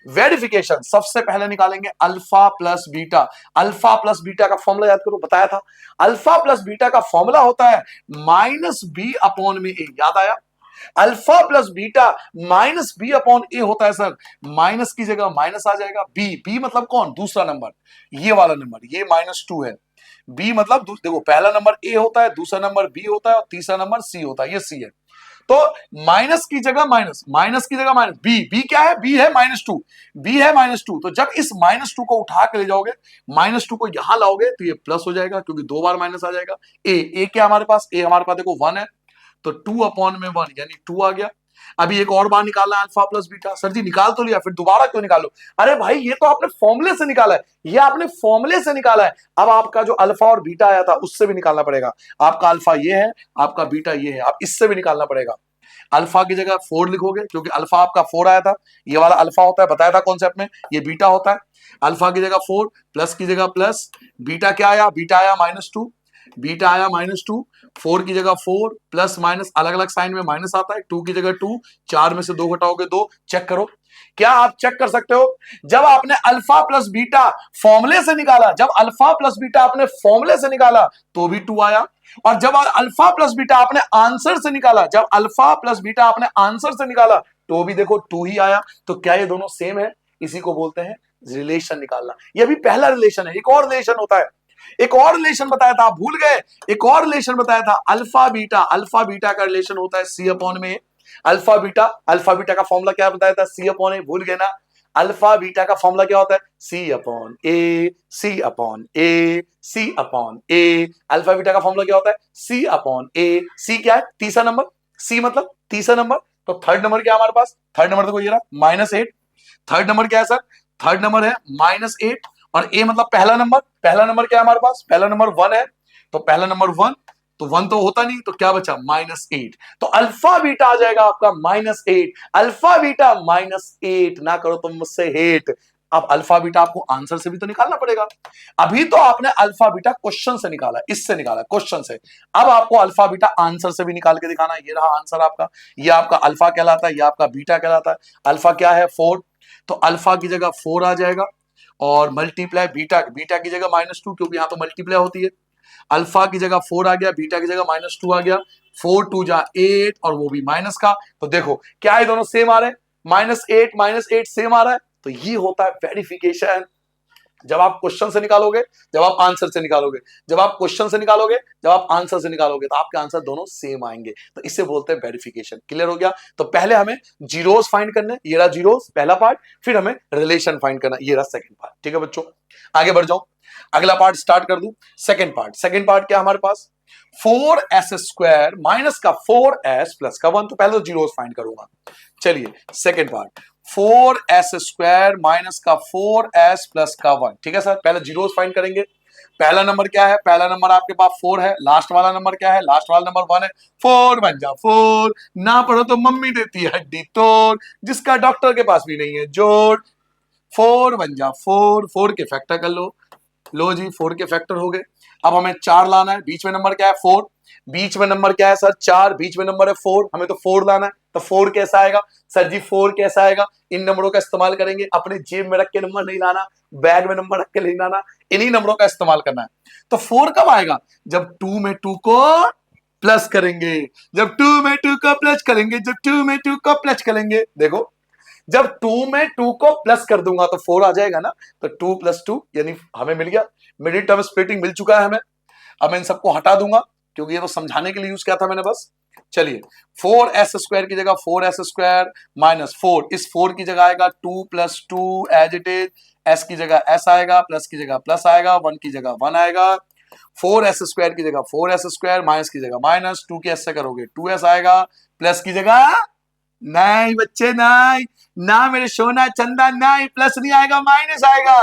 वेरिफिकेशन सबसे पहले निकालेंगे alpha plus beta. Alpha plus beta का फॉर्मूला याद करो, बताया था। अल्फा प्लस बीटा का फॉर्मूला होता है माइनस बी अपॉन में ए, याद आया। Alpha plus beta minus B upon A होता है सर, माइनस की जगह माइनस आ जाएगा, बी, बी मतलब कौन, दूसरा नंबर, ये वाला नंबर, ये -2 है। बी मतलब देखो पहला नंबर ए होता है, दूसरा नंबर बी होता है और तीसरा नंबर सी होता है, ये सी है। तो माइनस की जगह माइनस, माइनस की जगह माइनस, बी, बी क्या है, बी है -2, बी है -2। तो जब इस -2 को उठा के ले जाओगे, -2 को यहां लाओगे तो ये प्लस हो जाएगा, क्योंकि 2 बार माइनस आ जाएगा। ए क्या हमारे पास, ए हमारे पास देखो 1 है, तो 2 अपॉन में 1 यानी 2 आ गया। अभी एक और बार निकालना है अल्फा प्लस बीटा। सर जी निकाल तो लिया, फिर दोबारा क्यों निकालो, अरे भाई ये तो आपने फॉर्मूले से निकाला है, ये आपने फॉर्मूले से निकाला है। अब आपका जो अल्फा और बीटा आया था उससे भी निकालना पड़ेगा। आपका अल्फा ये है, आपका बीटा ये है, आप इससे भी निकालना पड़ेगा। अल्फा की जगह 4 लिखोगे, क्योंकि अल्फा आपका 4 आया था, ये वाला अल्फा होता है, बताया था कॉन्सेप्ट में, ये बीटा होता है। अल्फा की जगह 4, प्लस की जगह प्लस, बीटा क्या आया, बीटा आया -2, बीटा आया -2, 4 की जगह 4, प्लस माइनस अलग अलग साइन में माइनस आता है, 2 की जगह 2, 4 में से 2 घटाओगे 2, चेक करो। क्या आप चेक कर सकते हो, जब आपने अल्फा प्लस बीटा फॉर्मूले से निकाला, जब अल्फा प्लस बीटा आपने फॉर्मूले से निकाला तो भी 2 आया, और जब अल्फा प्लस बीटा आपने आंसर से निकाला, जब अल्फा प्लस बीटा आपने आंसर से निकाला तो भी देखो 2 ही आया। तो क्या ये दोनों सेम है, इसी को बोलते हैं रिलेशन निकालना। ये भी पहला रिलेशन है, एक और रिलेशन होता है, एक और रिलेशन बताया था, आप भूल गए, एक और रिलेशन बताया था अल्फा बीटा। अल्फा बीटा का रिलेशन होता है सी अपॉन में। अल्फा बीटा का फॉर्मूला क्या बताया था, सी अपॉन ए, भूल गए ना। अल्फा बीटा का फॉर्मूला क्या होता है, सी अपॉन ए, सी अपॉन ए, सी अपॉन ए। अल्फा बीटा का फॉर्मूला क्या होता है, सी अपॉन ए। सी क्या है, तीसरा नंबर, सी मतलब तीसरा नंबर। तो थर्ड नंबर क्या है हमारे पास, थर्ड नंबर देखो ये रहा -8। थर्ड नंबर क्या है सर, थर्ड नंबर है -8, और ए मतलब पहला नंबर। पहला नंबर क्या है हमारे पास, पहला नंबर 1 है, तो पहला नंबर 1, तो 1 तो होता नहीं, तो क्या बचा -8। तो अल्फा बीटा आ जाएगा आपका -8। अल्फा बीटा -8, ना करो तुम मुझसे हेट। अब अल्फा बीटा आपको आंसर से भी तो निकालना पड़ेगा। अभी तो आपने अल्फा बीटा क्वेश्चन से निकाला, इससे निकाला क्वेश्चन से, अब आपको अल्फा बीटा आंसर से भी निकाल के दिखाना। ये रहा आंसर आपका, ये आपका अल्फा कहलाता है, ये आपका बीटा कहलाता है। अल्फा क्या है 4, तो अल्फा की जगह 4 आ जाएगा, और मल्टीप्लाई बीटा, बीटा की जगह -2, क्योंकि यहां तो मल्टीप्लाई होती है। अल्फा की जगह 4 आ गया, बीटा की जगह -2 आ गया, 4 2 जा 8, और वो भी माइनस का। तो देखो क्या ये दोनों सेम आ रहे हैं, -8 सेम आ रहा है। तो ये होता है वेरिफिकेशन। जब आप क्वेश्चन से निकालोगे, जब आप आंसर से निकालोगे, जब आप क्वेश्चन से निकालोगे, जब आप आंसर से निकालोगे, तो आपके आंसर दोनों सेम आएंगे। तो इसे बोलते हैं वेरिफिकेशन। क्लियर हो गया। तो पहले हमें जीरोस फाइंड करने, ये रहा जीरोस पहला पार्ट, फिर हमें रिलेशन फाइंड करना, ये रहा सेकंड पार्ट। ठीक है बच्चों, आगे बढ़ जाओ, अगला पार्ट स्टार्ट कर दूं। सेकंड पार्ट, सेकंड पार्ट क्या हमारे पास, 4s² माइनस का 4s प्लस का 1। तो पहले तो जीरोस फाइंड करूंगा। चलिए सेकंड पार्ट, 4s² माइनस का 4s प्लस का 1। ठीक है सर, पहले जीरोस फाइंड करेंगे। पहला नंबर क्या है, पहला नंबर आपके पास 4 है, लास्ट वाला नंबर क्या है, लास्ट वाला नंबर 1 है। 4 बन जा 4, ना पढ़ो तो मम्मी देती है हड्डी तोड़, जिसका डॉक्टर के पास भी नहीं है जोड़। 4 बन जा 4, 4 के फैक्टर कर लो जी, 4 के फैक्टर हो गए। अब हमें 4 लाना है, बीच में नंबर क्या है 4, बीच में नंबर क्या है सर 4, बीच में नंबर है 4, हमें तो 4 लाना है। तो 4 कैसा आएगा सर जी, 4 कैसा आएगा, इन नंबरों का इस्तेमाल करेंगे। अपने जेब में रख के नंबर नहीं लाना, बैग में नंबर रख के नहीं लाना, इन्हीं नंबरों का इस्तेमाल करना है। तो 4 कब आएगा, जब 2 में 2 को प्लस करेंगे, जब 2 में 2 को प्लस करेंगे, जब 2 में 2 को प्लस करेंगे। देखो जब 2 में 2 को प्लस कर दूंगा तो 4 आ जाएगा ना। तो 2 + 2 यानी हमें मिल गया, मिडिल टर्म स्प्लिटिंग मिल चुका है हमें। अब मैं इन सबको हटा दूंगा, क्योंकि ये तो समझाने के लिए यूज किया था मैंने बस। चलिए 4s² की जगह 4s² माइनस 4, इस 4 की जगह आएगा 2 + 2 एज इट इज, s की जगह s आएगा, प्लस की जगह प्लस आएगा, 1 की जगह 1 आएगा। 4s² की जगह 4s², माइनस की जगह माइनस, 2 के s से करोगे 2s आएगा, प्लस की जगह नहीं बच्चे नहीं, ना मेरे सोना चंदा नहीं, प्लस नहीं आएगा माइनस आएगा।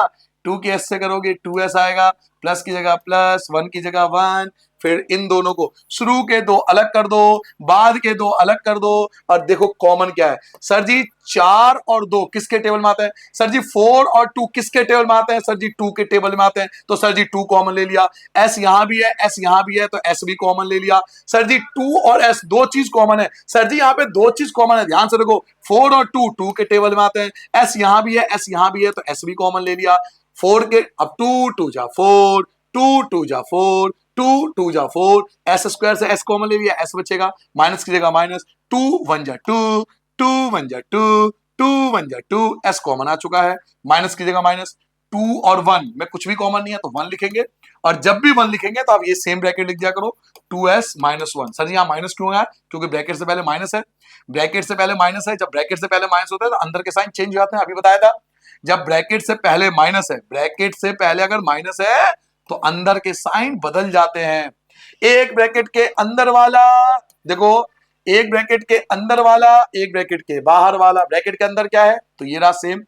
2 के s से करोगे 2s आएगा, प्लस की जगह प्लस, 1 की जगह 1, फिर इन दोनों को शुरू के दो अलग कर दो, बाद के दो अलग कर दो, और देखो कॉमन क्या है सर जी, 4 और 2 किसके टेबल में आते हैं सर जी, 4 और 2 किसके टेबल में आते हैं सर जी, 2 के टेबल में आते हैं, तो सर जी 2 कॉमन ले लिया, एस यहां भी है, एस यहां भी है, तो एस भी कॉमन ले लिया सर जी, 2 और एस दो चीज कॉमन है सर जी, यहाँ पे दो चीज कॉमन है, ध्यान से देखो 4 और 2 2 के टेबल में आते हैं, एस यहां भी है, एस यहां भी है, तो एस भी कॉमन ले लिया, 4 के अब 2 2 जा 4, 2 2 जा 4, 2 2 जा 4, एस स्क्वायर से एस कॉमन ले लिया, एस बचेगा, माइनस की जगह माइनस, 2 1 जा 2, 2 1 जा 2, 2 1 जा 2, एस कॉमन आ चुका है, माइनस की जगह माइनस, 2 और 1 में कुछ भी कॉमन नहीं है तो 1 लिखेंगे, और जब भी 1 लिखेंगे तो आप ये सेम ब्रैकेट लिख दिया करो, 2s माइनस 1, सर जी यहाँ माइनस क्यों है क्योंकि ब्रैकेट से पहले माइनस है, ब्रैकेट से पहले माइनस है, जब ब्रैकेट से पहले माइनस होता है तो अंदर के साइन चेंज हो जाते हैं, अभी बताया था, जब ब्रैकेट से पहले माइनस है, ब्रैकेट से पहले अगर माइनस है तो अंदर के साइन बदल जाते हैं, एक ब्रैकेट के अंदर वाला देखो, एक ब्रैकेट के अंदर वाला एक ब्रैकेट के बाहर वाला, ब्रैकेट के अंदर क्या है तो ये रहा सेम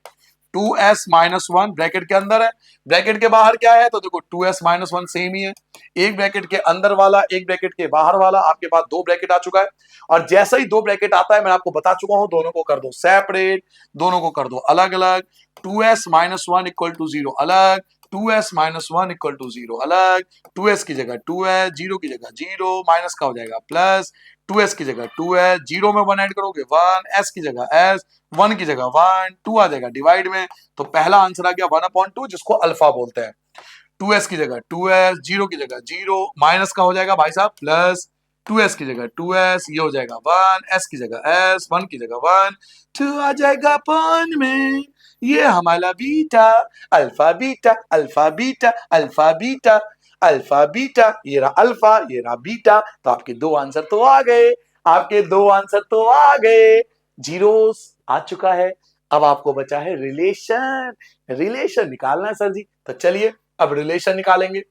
2s माइनस 1 ब्रैकेट के अंदर है, ब्रैकेट के बाहर क्या है तो देखो 2s माइनस 1 सेम ही है, एक ब्रैकेट के अंदर वाला एक ब्रैकेट के बाहर वाला, आपके पास दो ब्रैकेट आ चुका है, और जैसे ही दो ब्रैकेट आता है मैं आपको बता चुका हूं, दोनों को कर दो सेपरेट, दोनों को कर दो अलग अलग, 2s माइनस 1 इक्वल टू 0 अलग, 2s माइनस 1 इक्वल टू 0 अलग, 2s की जगह 2s, 0 की जगह 0, माइनस का हो जाएगा प्लस, 2s की जगह 2s, 0 में 1 ऐड करोगे 1, s की जगह s, 1 की जगह 1, 2 आ जाएगा डिवाइड में, तो पहला आंसर आ गया 1/2 जिसको अल्फा बोलते हैं, 2s की जगह 2s, 0 की जगह 0, माइनस का हो जाएगा भाई साहब प्लस, 2s की जगह 2s, ये हो जाएगा 1, s की जगह s, 1 की जगह 1, 2 आ जाएगा अपन में, ये हमारा beta, alpha beta alpha beta alpha beta alpha beta, ये रहा अल्फा ये रहा बीटा, तो आपके दो आंसर तो आ गए, आपके दो आंसर तो आ गए, जीरोस आ चुका है, अब आपको बचा है रिलेशन, रिलेशन निकालना है सर जी, तो चलिए अब रिलेशन निकालेंगे,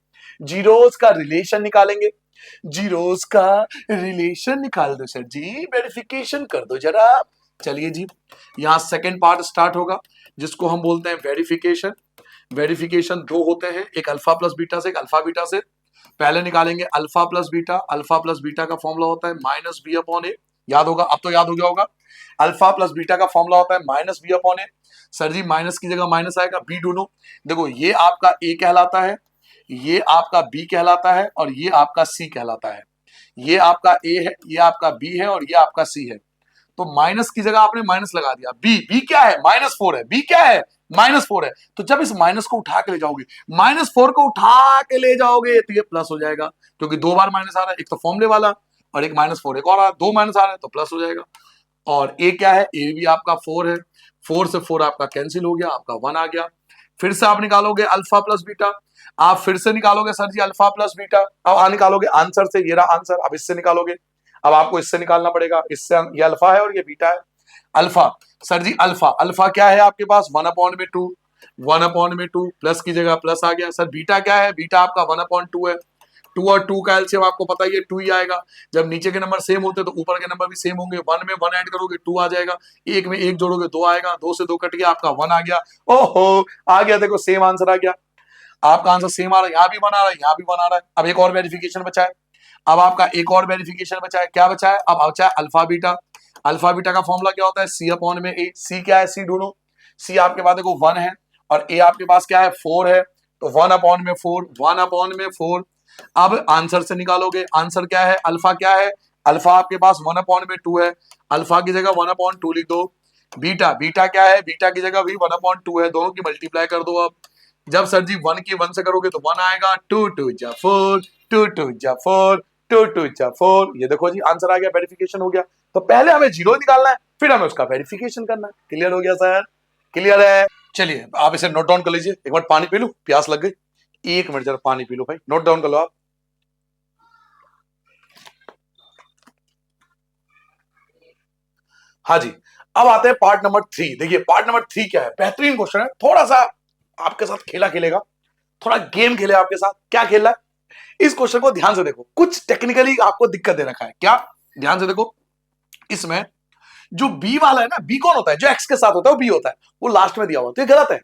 जीरोस का रिलेशन निकालेंगे, जीरोस का रिलेशन निकाल दो सर जी, वेरिफिकेशन कर दो जरा, चलिए जी यहां सेकंड पार्ट स्टार्ट होगा जिसको हम बोलते हैं वेरिफिकेशन, वेरिफिकेशन दो होते हैं, एक अल्फा प्लस बीटा से एक अल्फा बीटा से, पहले निकालेंगे अल्फा प्लस बीटा का फॉर्मूला होता है माइनस बी अपॉन ए, याद होगा अब तो याद हो गया होगा, अल्फा प्लस बीटा का फॉर्मूला होता है माइनस बी अपॉन ए, सर जी माइनस की जगह माइनस आएगा, बी ढूंढो, देखो ये आपका ए कहलाता है, ये आपका बी कहलाता है, और ये आपका सी कहलाता है, ये आपका ए है, ये आपका बी है, और ये आपका सी है, तो माइनस की जगह आपने माइनस लगा दिया, बी बी क्या है -4 है, बी क्या है -4 है, तो जब इस माइनस को उठा के ले जाओगे, -4 को उठा के ले जाओगे तो ये प्लस हो जाएगा, क्योंकि दो बार माइनस आ रहा है, एक तो फॉर्मूले वाला और एक -4 एक और आ रहा है, दो माइनस आ रहा है तो प्लस हो जाएगा, और ए क्या है, ए भी आपका 4 है, 4 से 4 आपका कैंसिल हो गया, आपका 1 आ गया, फिर से आप निकालोगे अल्फा प्लस बीटा, आप फिर से निकालोगे सर जी अल्फा प्लस बीटा, अब निकालोगे आंसर से, ये रहा आंसर, अब इससे निकालोगे, अब आपको इससे निकालना पड़ेगा, इससे ये अल्फा है और ये बीटा है, अल्फा सर जी अल्फा, अल्फा क्या है आपके पास 1/2, 1/2 प्लस की जगह प्लस आ गया, सर बीटा क्या है, बीटा आपका 1/2 है, 2 और 2 का एलसीएम आपको पता ही है 2 ही आएगा, जब नीचे के नंबर सेम होते हैं तो ऊपर के नंबर भी सेम होंगे, 1 में 1 ऐड करोगे 2 आ जाएगा, 1 में 1 जोड़ोगे 2 आएगा, 2 से 2 कट गया आपका 1 आ गया, ओहो आ गया, देखो सेम आंसर आ गया, आपका आंसर सेम आ रहा है, यहाँ भी 1 आ रहा है, यहाँ भी 1 आ रहा है, अब एक और वेरिफिकेशन बचा है, अब आपका एक और वेरिफिकेशन बचा है, क्या बचा है, अब बचा है अल्फा बीटा, अल्फा बीटा का फॉर्मूला क्या होता है, सी अपॉन में ए, सी क्या है, सी ढूंढो, सी आपके पास देखो 1 है, और ए आपके पास क्या है 4 है, तो 1/4, 1/4, अब आंसर से निकालोगे, आंसर क्या है, अल्फा क्या है, अल्फा आपके पास 1/2 है, अल्फा की जगह 1/2 लिख दो, बीटा बीटा क्या है, बीटा की जगह भी 1/2 है, दोनों की मल्टीप्लाई कर दो, अब जब सर जी 1 की 1 से करोगे तो 1 आएगा, 2 2 जा 4, 2 2 जा 4, 2 2 जा 4, ये देखो जी आंसर आ गया, वेरिफिकेशन हो गया, तो पहले हमें जीरो निकालना है, फिर हमें उसका वेरिफिकेशन करना है, क्लियर हो गया सर, क्लियर है, चलिए आप इसे नोट डाउन कर लीजिए, एक बार पानी पी लूं, प्यास लग गई, एक मिनट जरा पानी पी लो भाई, नोट डाउन कर लो आप, हाँ जी, अब आते हैं पार्ट नंबर 3, देखिए पार्ट नंबर 3 क्या है, बेहतरीन क्वेश्चन है, थोड़ा सा आपके साथ खेला खेलेगा, थोड़ा गेम खेले आपके साथ, क्या खेल रहा है, इस क्वेश्चन को ध्यान से देखो, कुछ टेक्निकली आपको दिक्कत दे रखा है, क्या ध्यान से देखो, इसमें जो बी वाला है ना, बी कौन होता है, जो एक्स के साथ होता है वो बी होता है, वो लास्ट में दिया हुआ, तो ये गलत है,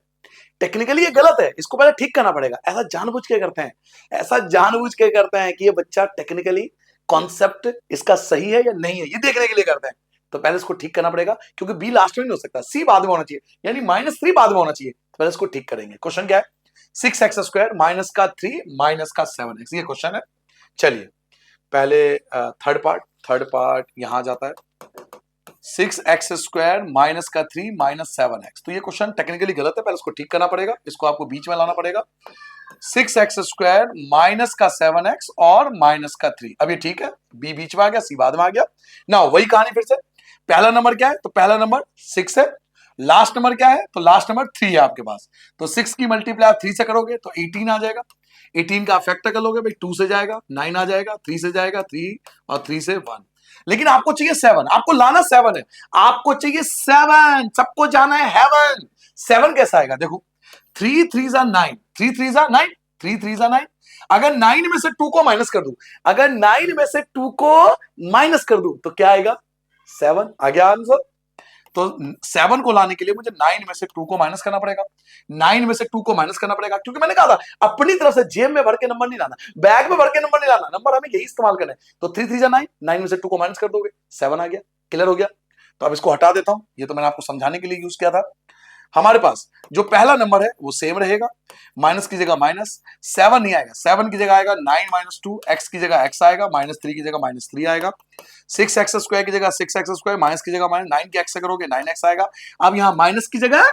टेक्निकली ये गलत है, इसको पहले ठीक करना पड़ेगा। ऐसा जानबूझ के करते हैं, ऐसा जानबूझ के करते हैं कि ये बच्चा टेक्निकली कॉन्सेप्ट इसका सही है या नहीं है, ये देखने के लिए करते हैं। तो पहले इसको ठीक करना पड़ेगा, क्योंकि बी लास्ट में नहीं हो सकता, सी बाद में होना चाहिए, यानी -3 बाद में होना चाहिए। तो पहले इसको ठीक करेंगे। क्वेश्चन क्या है? 6x² माइनस का 3 माइनस का 7x, ये क्वेश्चन है। चलिए पहले थर्ड पार्ट यहां जाता है, 6x² माइनस का 3 माइनस 7x। तो ये क्वेश्चन टेक्निकली गलत है, पहले इसको ठीक करना पड़ेगा, इसको आपको बीच में लाना पड़ेगा। 6x² माइनस का 7x और माइनस का 3, अब ये ठीक है, बी बीच में आ गया, सी बाद में आ गया ना। वही कहानी फिर से, पहला नंबर क्या है? तो पहला नंबर 6 है। लास्ट नंबर क्या है? तो लास्ट नंबर 3 है आपके पास। तो 6 की मल्टीप्लाई आप 3 से करोगे तो 18 आ जाएगा। 18 का फैक्टर कर लोगे भाई, 2 से जाएगा 9 आ जाएगा, 3 से जाएगा 3 और 3 से 1। लेकिन आपको चाहिए 7, आपको लाना 7 है, आपको चाहिए 7, सबको जाना है हेवन। 7 कैसा आएगा? देखो 3 3 9, 3 3 9, 3 3 9। अगर 9 में से 2 को माइनस कर दूं, अगर 9 में से 2 को माइनस कर दूं तो क्या आएगा? 7 आ गया आंसर। तो 7 को लाने के लिए मुझे 9 में से 2 को माइनस करना पड़ेगा, 9 में से 2 को माइनस करना पड़ेगा, क्योंकि मैंने कहा था अपनी तरफ से जेब में भर के नंबर नहीं लाना, बैग में भर के नंबर नहीं लाना, नंबर हमें यही इस्तेमाल करना है। तो 3 3 9, 9 में से 2 को माइनस कर दोगे, 7 आ गया। क्लियर हो गया? तो अब इसको हटा देता हूं, ये तो मैंने आपको समझाने के लिए यूज किया था। हमारे पास जो पहला नंबर है वो सेम रहेगा, माइनस की जगह माइनस, 7 नहीं आएगा, 7 की जगह आएगा 9 - 2, x की जगह x आएगा, -3 की जगह -3 आएगा। 6x² की जगह 6x², माइनस की जगह माइनस, 9 के x से करोगे 9x आएगा। अब यहां माइनस की जगह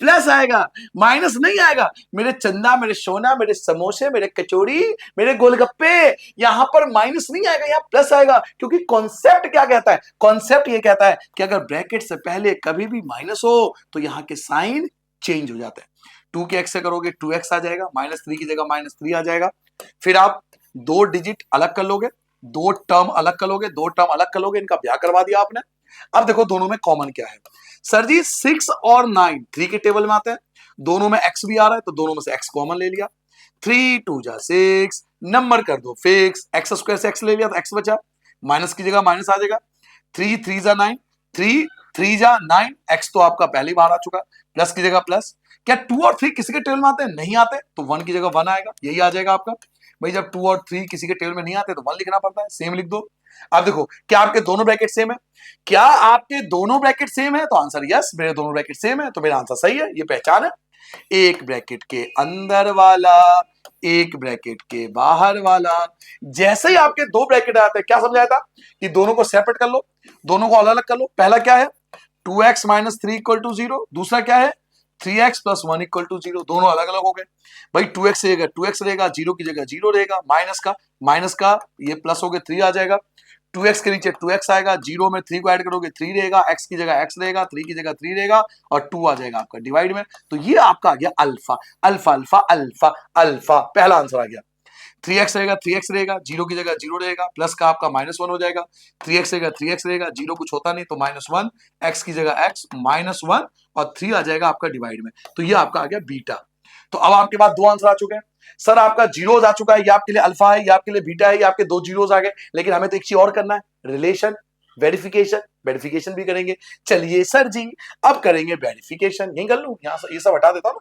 प्लस आएगा, माइनस नहीं आएगा। मेरे चंदा, मेरे सोना, मेरे समोसे, मेरे कचौड़ी, मेरे गोलगप्पे, यहां पर माइनस नहीं आएगा, यहां प्लस आएगा। क्योंकि कॉन्सेप्ट क्या कहता है? कॉन्सेप्ट ये कहता है कि अगर ब्रैकेट से पहले कभी भी माइनस हो तो यहां के साइन चेंज हो जाता है। 2 के x से करोगे 2x आ जाएगा, -3 की जगह -3 आ जाएगा। फिर आप 2 डिजिट अलग कर लोगे, 2 टर्म अलग कर लोगे, 2 टर्म अलग कर लोगे, इनका ब्याह करवा दिया आपने। अब देखो दोनों में कॉमन क्या है? सर जी 6 और 9 3 के टेबल में आते हैं, दोनों में x भी आ रहा है तो दोनों में से x कॉमन ले लिया। 3 2 जा 6, नंबर कर दो फिक्स, x² से x ले लिया तो x बचा, माइनस की जगह माइनस आ जाएगा। 3 3 जा 9, 3 3 जा 9, x तो आपका पहले ही बाहर आ चुका, प्लस की जगह प्लस। क्या 2 और 3 किसी के टेबल में आते हैं? नहीं आते, तो 1 की जगह 1 आएगा, यही आ जाएगा आपका। भाई जब 2 और 3 किसी के टेबल में नहीं आते तो 1 लिखना पड़ता है, सेम लिख दो। अब देखो क्या आपके दोनों ब्रैकेट सेम है? क्या आपके दोनों ब्रैकेट सेम है? तो आंसर यस, मेरे दोनों ब्रैकेट सेम है, तो मेरा आंसर सही है, ये पहचान है। एक ब्रैकेट के अंदर वाला, एक ब्रैकेट के बाहर वाला। जैसे ही आपके दो ब्रैकेट आते हैं, क्या समझाया था कि दोनों को सेपरेट कर लो, दोनों को अलग अलग कर लो। पहला क्या है? 2x - 3 = 0। दूसरा क्या है? 3x + 1 = 0। दोनों अलग अलग हो गए भाई। 2x की जगह 2x रहेगा, 0 की जगह 0 रहेगा, माइनस का ये प्लस हो गया 3 आ जाएगा। 2x के नीचे 2x आएगा, 0 में 3 को ऐड करोगे 3 रहेगा, x की जगह x रहेगा, 3 की जगह 3 रहेगा और 2 आ जाएगा आपका डिवाइड में। तो ये आपका आ गया alpha alpha alpha alpha alpha, पहला आंसर आ गया। 3x रहेगा 3x रहेगा, 0 की जगह 0 रहेगा, प्लस का आपका -1 हो जाएगा। 3x रहेगा 3x रहेगा, 0 कुछ होता नहीं तो -1, x की जगह x, -1 और 3 आ जाएगा आपका डिवाइड में। तो ये आपका आ गया बीटा। तो अब आपके पास दो आंसर आ चुके हैं। सर आपका जीरोज आ चुका है, ये आपके लिए अल्फा है, ये आपके लिए बीटा है, ये आपके दो जीरोज आ गए। लेकिन हमें तो एक चीज और करना है, रिलेशन, वेरिफिकेशन भी करेंगे। चलिए सर जी अब करेंगे वेरिफिकेशन। यही कर लूं, यहां से ये सब हटा देता हूं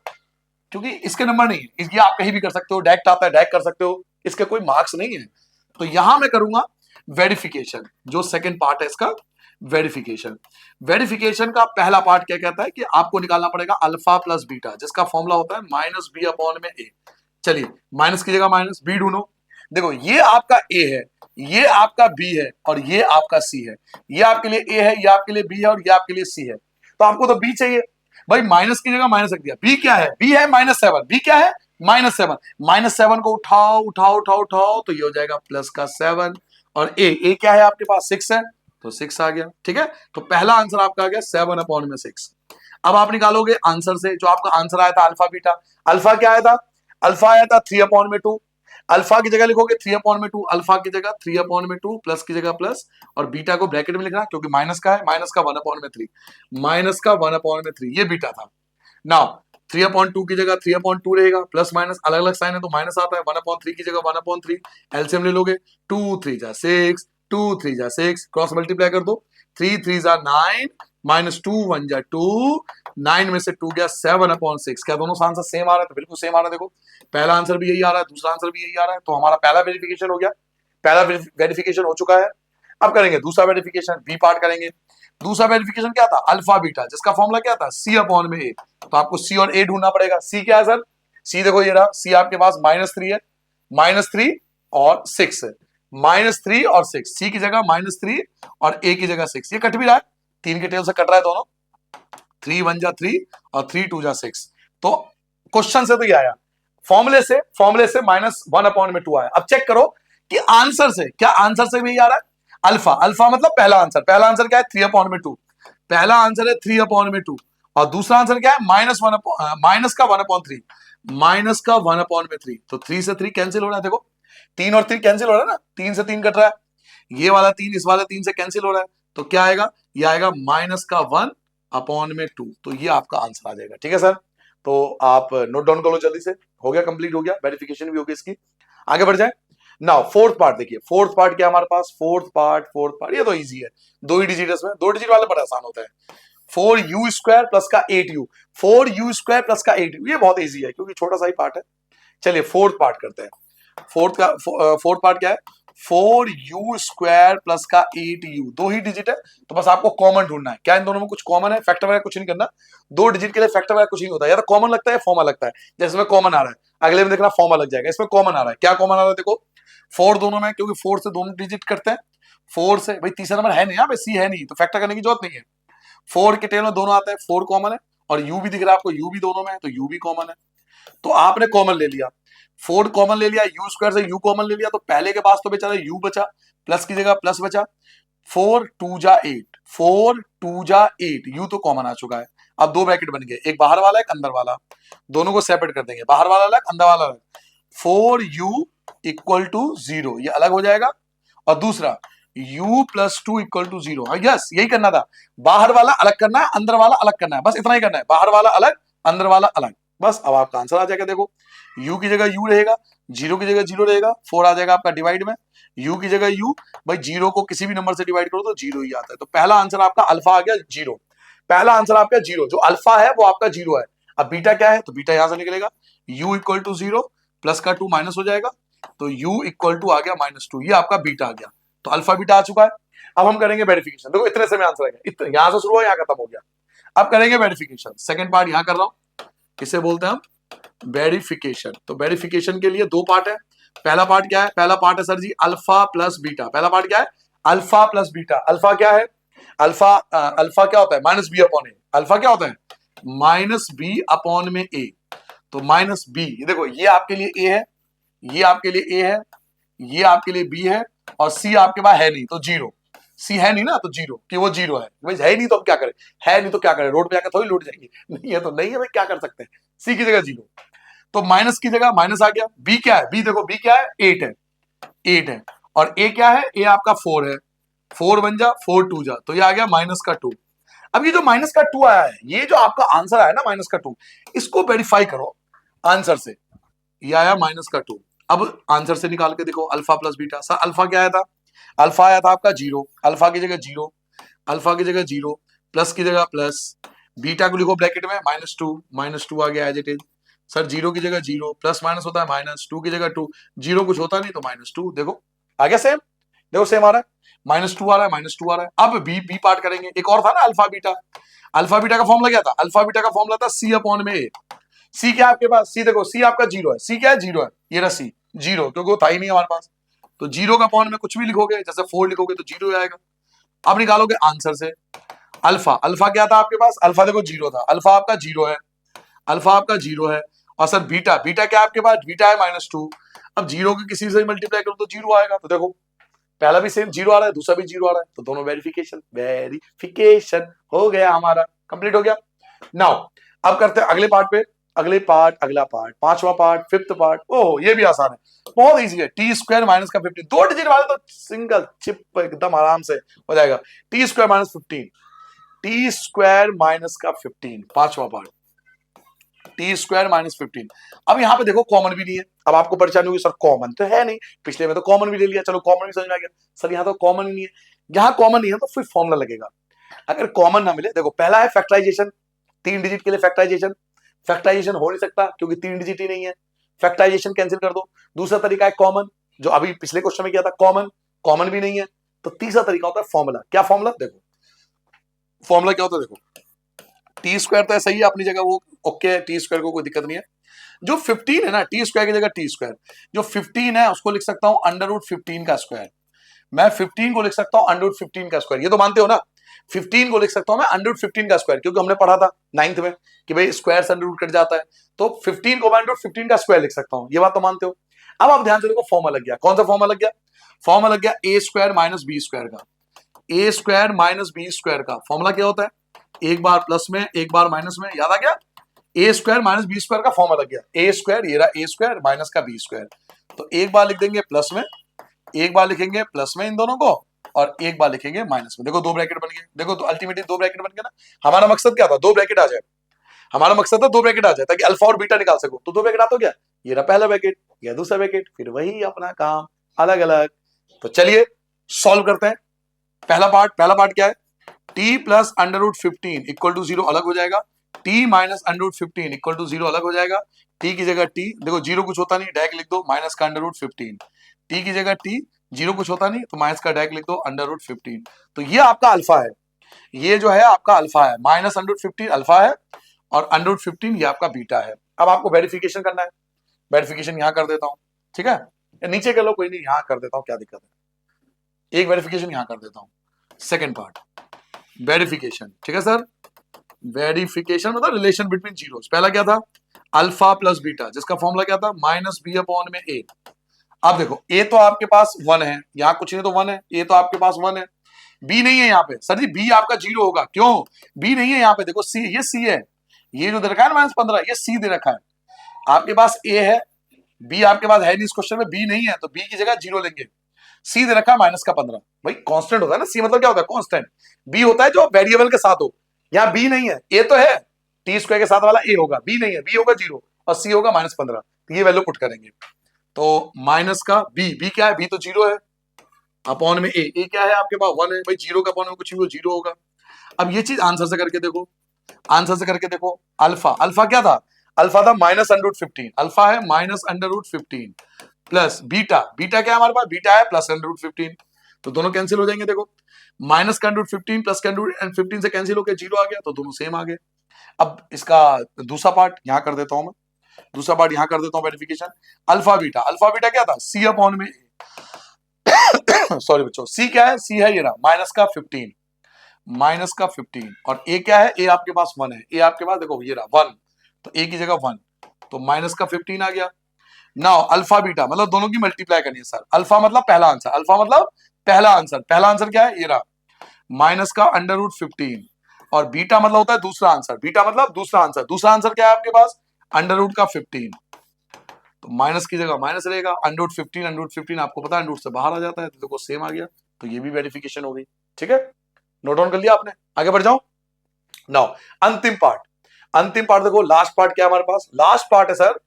क्योंकि इसके नंबर नहीं है, इसकी आप कहीं भी कर सकते हो, डायरेक्ट आता है डायरेक्ट कर सकते हो, इसके कोई मार्क्स नहीं है। तो यहां मैं करूंगा वेरिफिकेशन, जो सेकंड पार्ट है इसका वेरिफिकेशन का पहला पार्ट क्या कहता है कि आपको निकालना पड़ेगा अल्फा प्लस बीटा, जिसका फॉर्मूला होता है -b/a। चलिए माइनस की जगह माइनस, बी ढूंढो। देखो ये आपका ए है, ये आपका बी है और ये आपका सी है। ये आपके लिए ए है, ये आपके लिए बी है और ये आपके लिए सी है। तो आपको तो बी चाहिए भाई, माइनस की जगह माइनस रख दिया। बी क्या है? बी है -7। बी क्या है? -7। -7 को उठाओ उठाओ उठाओ उठाओ तो ये हो जाएगा प्लस का 7। और ए क्या है आपके पास? 6 है, तो 6 आ गया। ठीक है, तो पहला आंसर आपका आ गया 7/6। अब आप निकालोगे आंसर से, जो आपका आंसर आया था अल्फा बीटा। अल्फा क्या आया था? अल्फा आया था 3/2। अल्फा की जगह लिखोगे 3/2, अल्फा की जगह 3/2, प्लस की जगह प्लस और बीटा को ब्रैकेट में लिखना क्योंकि माइनस का है, माइनस का 1/3, माइनस का 1/3 ये बीटा था। नाउ 3/2 की जगह 3/2 रहेगा, प्लस माइनस अलग अलग साइन है तो माइनस आता है। 1/3 की जगह 1/3, एलसीएम ले लोगे, 2 3 जा 6, 2 3 जा 6, क्रॉस मल्टीप्लाई कर दो, 3 3 जा 9, -2 1 जा 2, 9 में से 2 गया 7/6। क्या दोनों आंसर सेम आ रहा है? तो बिल्कुल सेम आ रहा है। देखो पहला आंसर भी यही आ रहा है, दूसरा आंसर भी यही आ रहा है, तो हमारा पहला वेरिफिकेशन हो गया, पहला वेरिफिकेशन हो चुका है। अब करेंगे दूसरा वेरिफिकेशन, बी पार्ट करेंगे। दूसरा वेरिफिकेशन क्या था? अल्फा बीटा, जिसका फॉर्मूला क्या था? C/A। तो आपको C और A ढूंढना पड़ेगा। C क्या है सर? C देखो ये रहा, C आपके पास -3 है, -3 और 6 है, -3 और 6, C की जगह -3 और A की जगह 6। ये कट भी रहा है, 3 के टेल से कट रहा है दोनों, 3 1 जा 3 और 3 2 जा 6। तो क्वेश्चन से तो ये आया, फॉर्मूले से -1/2 आया। अब चेक करो कि आंसर से, क्या आंसर से भी आ रहा है? अल्फा, अल्फा मतलब पहला आंसर, पहला आंसर क्या है? 3/2, पहला आंसर है 3/2 और दूसरा आंसर क्या है? माइनस का 1/3, माइनस का 1/3। तो 3 से 3 कैंसिल हो रहा है, देखो 3 और 3 कैंसिल हो रहा है ना, 3 से 3 कट रहा है, ये वाला 3 इस वाले 3 से कैंसिल हो रहा है, तो क्या आएगा? ये आएगा माइनस का 1/2। तो ये आपका आंसर आ जाएगा। ठीक है सर, तो आप नोट डाउन कर लो जल्दी से। हो गया, कंप्लीट हो गया, वेरिफिकेशन भी हो गया इसकी। आगे बढ़ जाए। नाउ फोर्थ पार्ट देखिए, फोर्थ पार्ट क्या हमारे पास? फोर्थ पार्ट ये तो इजी है, 2 ही डिजिट इसमें, 2 डिजिट वाले बड़ा आसान होता है। 4u² प्लस का 8u, 4u² प्लस का 8u, ये बहुत इजी है क्योंकि छोटा सा ही पार्ट है। चलिए फोर्थ पार्ट करते हैं। फोर्थ पार्ट क्या है? 4u² प्लस का 8u, 2 ही डिजिट है, तो बस आपको कॉमन ढूंढना है। क्या इन दोनों में कुछ कॉमन है? फैक्टर वगैरह कुछ नहीं करना, 2 डिजिट के लिए फैक्टर वगैरह कुछ नहीं होता, या तो कॉमन लगता है फॉर्मा लगता है। जैसे में कॉमन आ रहा है, अगले में देखना फॉर्मा लग जाएगा, इसमें कॉमन आ रहा है। क्या कॉमन आ रहा है? देखो 4 दोनों में, क्योंकि 4 से दोनों डिजिट करते हैं, 4 से भाई तीसरा नंबर है नहीं, यहाँ पे सी है नहीं, तो फैक्टर करने की जरूरत नहीं है। 4 के टेल में दोनों आता है, 4 कॉमन है, और यू भी दिख रहा है आपको, यू भी दोनों में है, तो यू भी कॉमन है। तो आपने कॉमन ले लिया, 4 कॉमन ले लिया, u² से u कॉमन ले लिया, तो पहले के पास तो बेचारा u बचा, प्लस की जगह प्लस बचा, 4 2 जा 8, 4 2 जा 8, u तो कॉमन आ चुका है। अब 2 ब्रैकेट बन गए, एक बाहर वाला एक अंदर वाला, दोनों को सेपरेट कर देंगे, बाहर वाला अलग अंदर वाला अलग। 4u = 0, ये अलग हो जाएगा, और दूसरा u + 2 = 0। हाँ यस, यही करना था, बाहर वाला अलग करना है, अंदर वाला अलग करना है, बस इतना ही करना है, बाहर वाला अलग अंदर वाला अलग, बस। अब आपका आंसर आ जाएगा। देखो u की जगह u रहेगा, 0 की जगह 0 रहेगा, 4 आ जाएगा आपका डिवाइड में, u की जगह u, भाई 0 को किसी भी नंबर से डिवाइड करो तो 0 ही आता है। तो पहला आंसर आपका अल्फा आ गया 0, पहला आंसर आपका 0, जो अल्फा है वो आपका 0 है। अब बीटा क्या है? तो बीटा यहां से निकलेगा, u = 0, प्लस का 2 माइनस हो जाएगा, तो u = आ गया -2, ये आपका बीटा आ गया। तो अल्फा बीटा आ चुका है। अब हम करेंगे वेरिफिकेशन। देखो इतने से में आंसर आ गया, यहां से शुरू हुआ, यहां खत्म हो गया। अब करेंगे वेरिफिकेशन, सेकंड पार्ट यहां कर रहा हूं, किसे बोलते हैं हम? वेरिफिकेशन। तो वेरिफिकेशन के लिए 2 पार्ट है। पहला पार्ट क्या है? पहला पार्ट है सर जी अल्फा प्लस बीटा। पहला पार्ट क्या है? Alpha plus beta. अल्फा क्या है? अल्फा क्या होता है? -b/a। अल्फा क्या होता है? -b/a। तो -b, ये देखो ये आपके लिए a है, ये आपके लिए a है, ये आपके लिए b है, और c आपके पास है नहीं, तो 0। c है नहीं ना, तो 0, कि वो 0 है भाई, है नहीं तो अब क्या करें? है नहीं तो क्या करें? रोड पे जाकर थोड़ी लूट जाएंगे, नहीं है तो नहीं है भाई, क्या कर सकते हैं? c की जगह 0, तो माइनस की जगह माइनस आ गया। b क्या है? b देखो b क्या है? 8 है, 8 है, और a क्या है? a आपका 4 है, 4 1 जा 4 2 जा, तो ये आ गया -2। अब ये जो -2 आया है, ये जो आपका आंसर आया ना -2, इसको वेरीफाई करो आंसर से, ये आया -2। अब आंसर से निकाल के देखो alpha plus beta. Sir alpha क्या आया था? अल्फा आया था आपका 0, अल्फा की जगह 0, अल्फा की जगह 0, प्लस की जगह प्लस, बीटा को लिखो ब्रैकेट में -2 आ गया एज इट इज। सर 0 की जगह 0, प्लस माइनस होता है माइनस, 2 की जगह 2, 0 कुछ होता नहीं तो -2। देखो आ गया सेम, देखो सेम आ रहा है, -2 आ रहा है, -2 आ रहा है। अब बी पार्ट करेंगे। एक और था ना अल्फा बीटा, अल्फा बीटा का फॉर्मूला क्या था? अल्फा बीटा का फॉर्मूला था C/A। सी क्या आपके पास? सी देखो, सी आपका 0 है, सी क्या है? 0 है, ये रहा सी 0, क्योंकि वो था ही नहीं हमारे पास, तो 0 का अपॉन में कुछ भी लिखोगे, जैसे 4 लिखोगे तो 0 आएगा। अब निकालोगे आंसर से अल्फा, अल्फा क्या था आपके पास? अल्फा देखो 0 था, अल्फा आपका 0 है, अल्फा आपका 0 है, और सर बीटा, बीटा क्या आपके पास? बीटा है -2। अब 0 के किसी से मल्टीप्लाई करो तो 0 आएगा, तो देखो पहला भी सेम 0 आ रहा है, दूसरा भी 0 आ रहा है, तो दोनों वेरिफिकेशन हो गया, हमारा कंप्लीट हो गया। नाउ अब करते हैं अगले पार्ट पे, अगला पार्ट, पांचवा पार्ट, फिफ्थ पार्ट। ओह ये भी आसान है, बहुत इजी है। t² - का 15, 2 डिजिट वाले तो सिंगल चिप एकदम आराम से हो जाएगा। t² - 15, t² - का 15, पांचवा पार्ट, t² - 15। अब यहाँ पे देखो कॉमन भी नहीं है। अब आपको परेशानी होगी, सर कॉमन तो है नहीं, पिछले में तो कॉमन भी ले लिया, चलो कॉमन भी समझ में आ गया। सर यहाँ तो कॉमन ही नहीं है, यहाँ कॉमन नहीं है तो फिर फॉर्मूला लगेगा। अगर कॉमन ना मिले, देखो पहला है फैक्टराइजेशन, 3 डिजिट के लिए फैक्टराइजेशन, फैक्टराइजेशन हो नहीं सकता क्योंकि 3 डिजिट ही नहीं है, फैक्टराइजेशन कैंसिल कर दो। दूसरा तरीका है कॉमन, जो अभी पिछले क्वेश्चन में किया था, कॉमन, कॉमन भी नहीं है। तो तीसरा तरीका होता है फॉर्मूला। क्या फॉर्मूला? देखो फॉर्मूला क्या होता है, देखो टी स्क्वायर तो सही है अपनी जगह, वो ओके, टी स्क्वायर को कोई दिक्कत नहीं है। जो 15 है ना, टी स्क्वायर की जगह टी स्क्वायर, जो 15 है उसको लिख सकता हूं अंडर रूट 15 का स्क्वायर। मैं 15 को लिख सकता हूं अंडर रूट 15 का स्क्वायर, ये तो मानते हो ना। 15 को लिख सकता हूं मैं अंडर रूट 15 का स्क्वायर, क्योंकि हमने पढ़ा था 9th में कि भाई स्क्वायर से अंडर रूट कट जाता है, तो 15 को मैं अंडर रूट 15 का स्क्वायर लिख सकता हूं, ये बात तो मानते हो। अब आप ध्यान से देखो फॉर्मूला लग गया, कौन सा फॉर्मूला लग गया? फॉर्मूला लग गया ए स्क्वायर माइनस बी स्क्वायर का। ए स्क्वायर माइनस बी स्क्वायर का फॉर्मूला क्या होता है? एक बार प्लस में एक बार माइनस में, याद आ गया? ए स्क्वायर माइनस बी स्क्वायर का फॉर्मूला लग गया। ए स्क्वायर, ये रहा ए स्क्वायर माइनस का बी स्क्वायर, तो एक बार लिख देंगे प्लस में, एक बार लिखेंगे प्लस में इन दोनों को, और एक बार लिखेंगे माइनस में। देखो दो ब्रैकेट बन गए, देखो तो अल्टीमेटली दो ब्रैकेट बन गए ना। हमारा मकसद क्या था? दो ब्रैकेट आ जाए, हमारा मकसद था दो ब्रैकेट आ जाए ताकि अल्फा और बीटा निकाल सको। तो दो ब्रैकेट आ तो गया, ये रहा पहला ब्रैकेट, ये दूसरा ब्रैकेट, फिर वही अपना काम अलग अलग। तो चलिए सॉल्व करते हैं। पहला पार्ट क्या है? t plus under root 15 equal to 0 अलग हो जाएगा, t minus under root 15 equal to 0 अलग हो जाएगा। t की जगह t, देखो 0 कुछ होता नहीं, डायरेक्ट लिख दो माइनस का अंडर रूट 15। t की जगह t, 0 कुछ होता नहीं तो माइनस का डायरेक्ट लिख दो अंडर रूट 15। तो ये आपका अल्फा है, ये जो है आपका अल्फा है, माइनस अंडर रूट 15 अल्फा है, और अंडर रूट 15 ये आपका बीटा है। अब आपको वेरिफिकेशन करना है, वेरिफिकेशन यहां कर देता हूं, ठीक है? नीचे कर लो, कोई नहीं, यहां कर देता हूं, क्या दिक्कत है? एक वेरिफिकेशन यहां कर देता हूं। सेकेंड पार्ट वेरिफिकेशन, ठीक है सर? वेरिफिकेशन मतलब रिलेशन बिटवीन जीरोस। पहला क्या था? अल्फा प्लस बीटा, जिसका फॉर्मूला क्या था? माइनस बी अपॉन में ए। अब देखो ए तो आपके पास 1 है, यहां कुछ नहीं तो 1 है, ए तो आपके पास 1 है, बी नहीं है यहाँ पे। सर जी बी आपका 0 होगा, क्यों? बी नहीं है यहाँ पे, देखो सी, ये सी है, ये जो दे रखा है ना -15, ये सी दे रखा है। आपके पास ए है, बी आपके पास है नहीं, इस क्वेश्चन में बी नहीं है, तो बी की जगह 0 लेंगे। सी दे रखा है -15, भाई कांस्टेंट होता है ना, सी मतलब क्या होता है? कांस्टेंट। बी होता है जो वेरिएबल के साथ हो, यहाँ बी नहीं है, ए तो है, टी स्क्वायर के साथ वाला ए होगा, बी नहीं है, बी होगा 0 और सी होगा -15, तो ये वैल्यू पुट करेंगे। तो माइनस का बी क्या है? बी तो 0 है, अपॉन में ए क्या है आपके पास? 1 है, भाई 0 का अपॉन में कुछ भी हो 0 होगा। अब ये चीज आंसर से करके देखो, आंसर से करके देखो। अल्फा क्या था? अल्फा था माइनस अंडर रूट 15, अल्फा है minus under root 15 plus beta क्या है हमारे पास? बीटा है प्लस अंडर रूट 15, तो दोनों कैंसिल हो जाएंगे। देखो माइनस का अंडर रूट 15 प्लस का अंडर रूट 15 से कैंसिल होकर 0 आ गया, तो दोनों सेम आ गए। अब इसका दूसरा पार्ट यहां कर देता हूं मैं, दूसरा पार्ट यहां कर देता हूं वेरिफिकेशन। अल्फा बीटा क्या था? सी अपॉन में सॉरी बच्चों, सी क्या है? सी है ये रहा माइनस का 15 और ए क्या है? ए आपके पास 1 है, ए आपके पास देखो ये रहा 1, तो ए की जगह 1, तो माइनस का 15 आ गया। नाउ अल्फा बीटा मतलब दोनों की मल्टीप्लाई करनी है सर। अल्फा मतलब पहला आंसर, अल्फा मतलब पहला आंसर, पहला आंसर क्या है? ये रहा माइनस का अंडर रूट 15, और बीटा मतलब होता है दूसरा आंसर, बीटा मतलब दूसरा आंसर, दूसरा आंसर क्या है आपके पास? अंडर रूट का 15, तो माइनस की जगह माइनस रहेगा, अंडर रूट 15 आपको पता है अंडर रूट से बाहर आ जाता है, तो देखो सेम आ गया, तो ये भी वेरिफिकेशन हो गई। ठीक है, नोट डाउन कर लिया आपने? आगे बढ़ जाओ। नाउ अंतिम पार्ट देखो, लास्ट पार्ट क्या है हमारे पास? लास्ट पार्ट है सर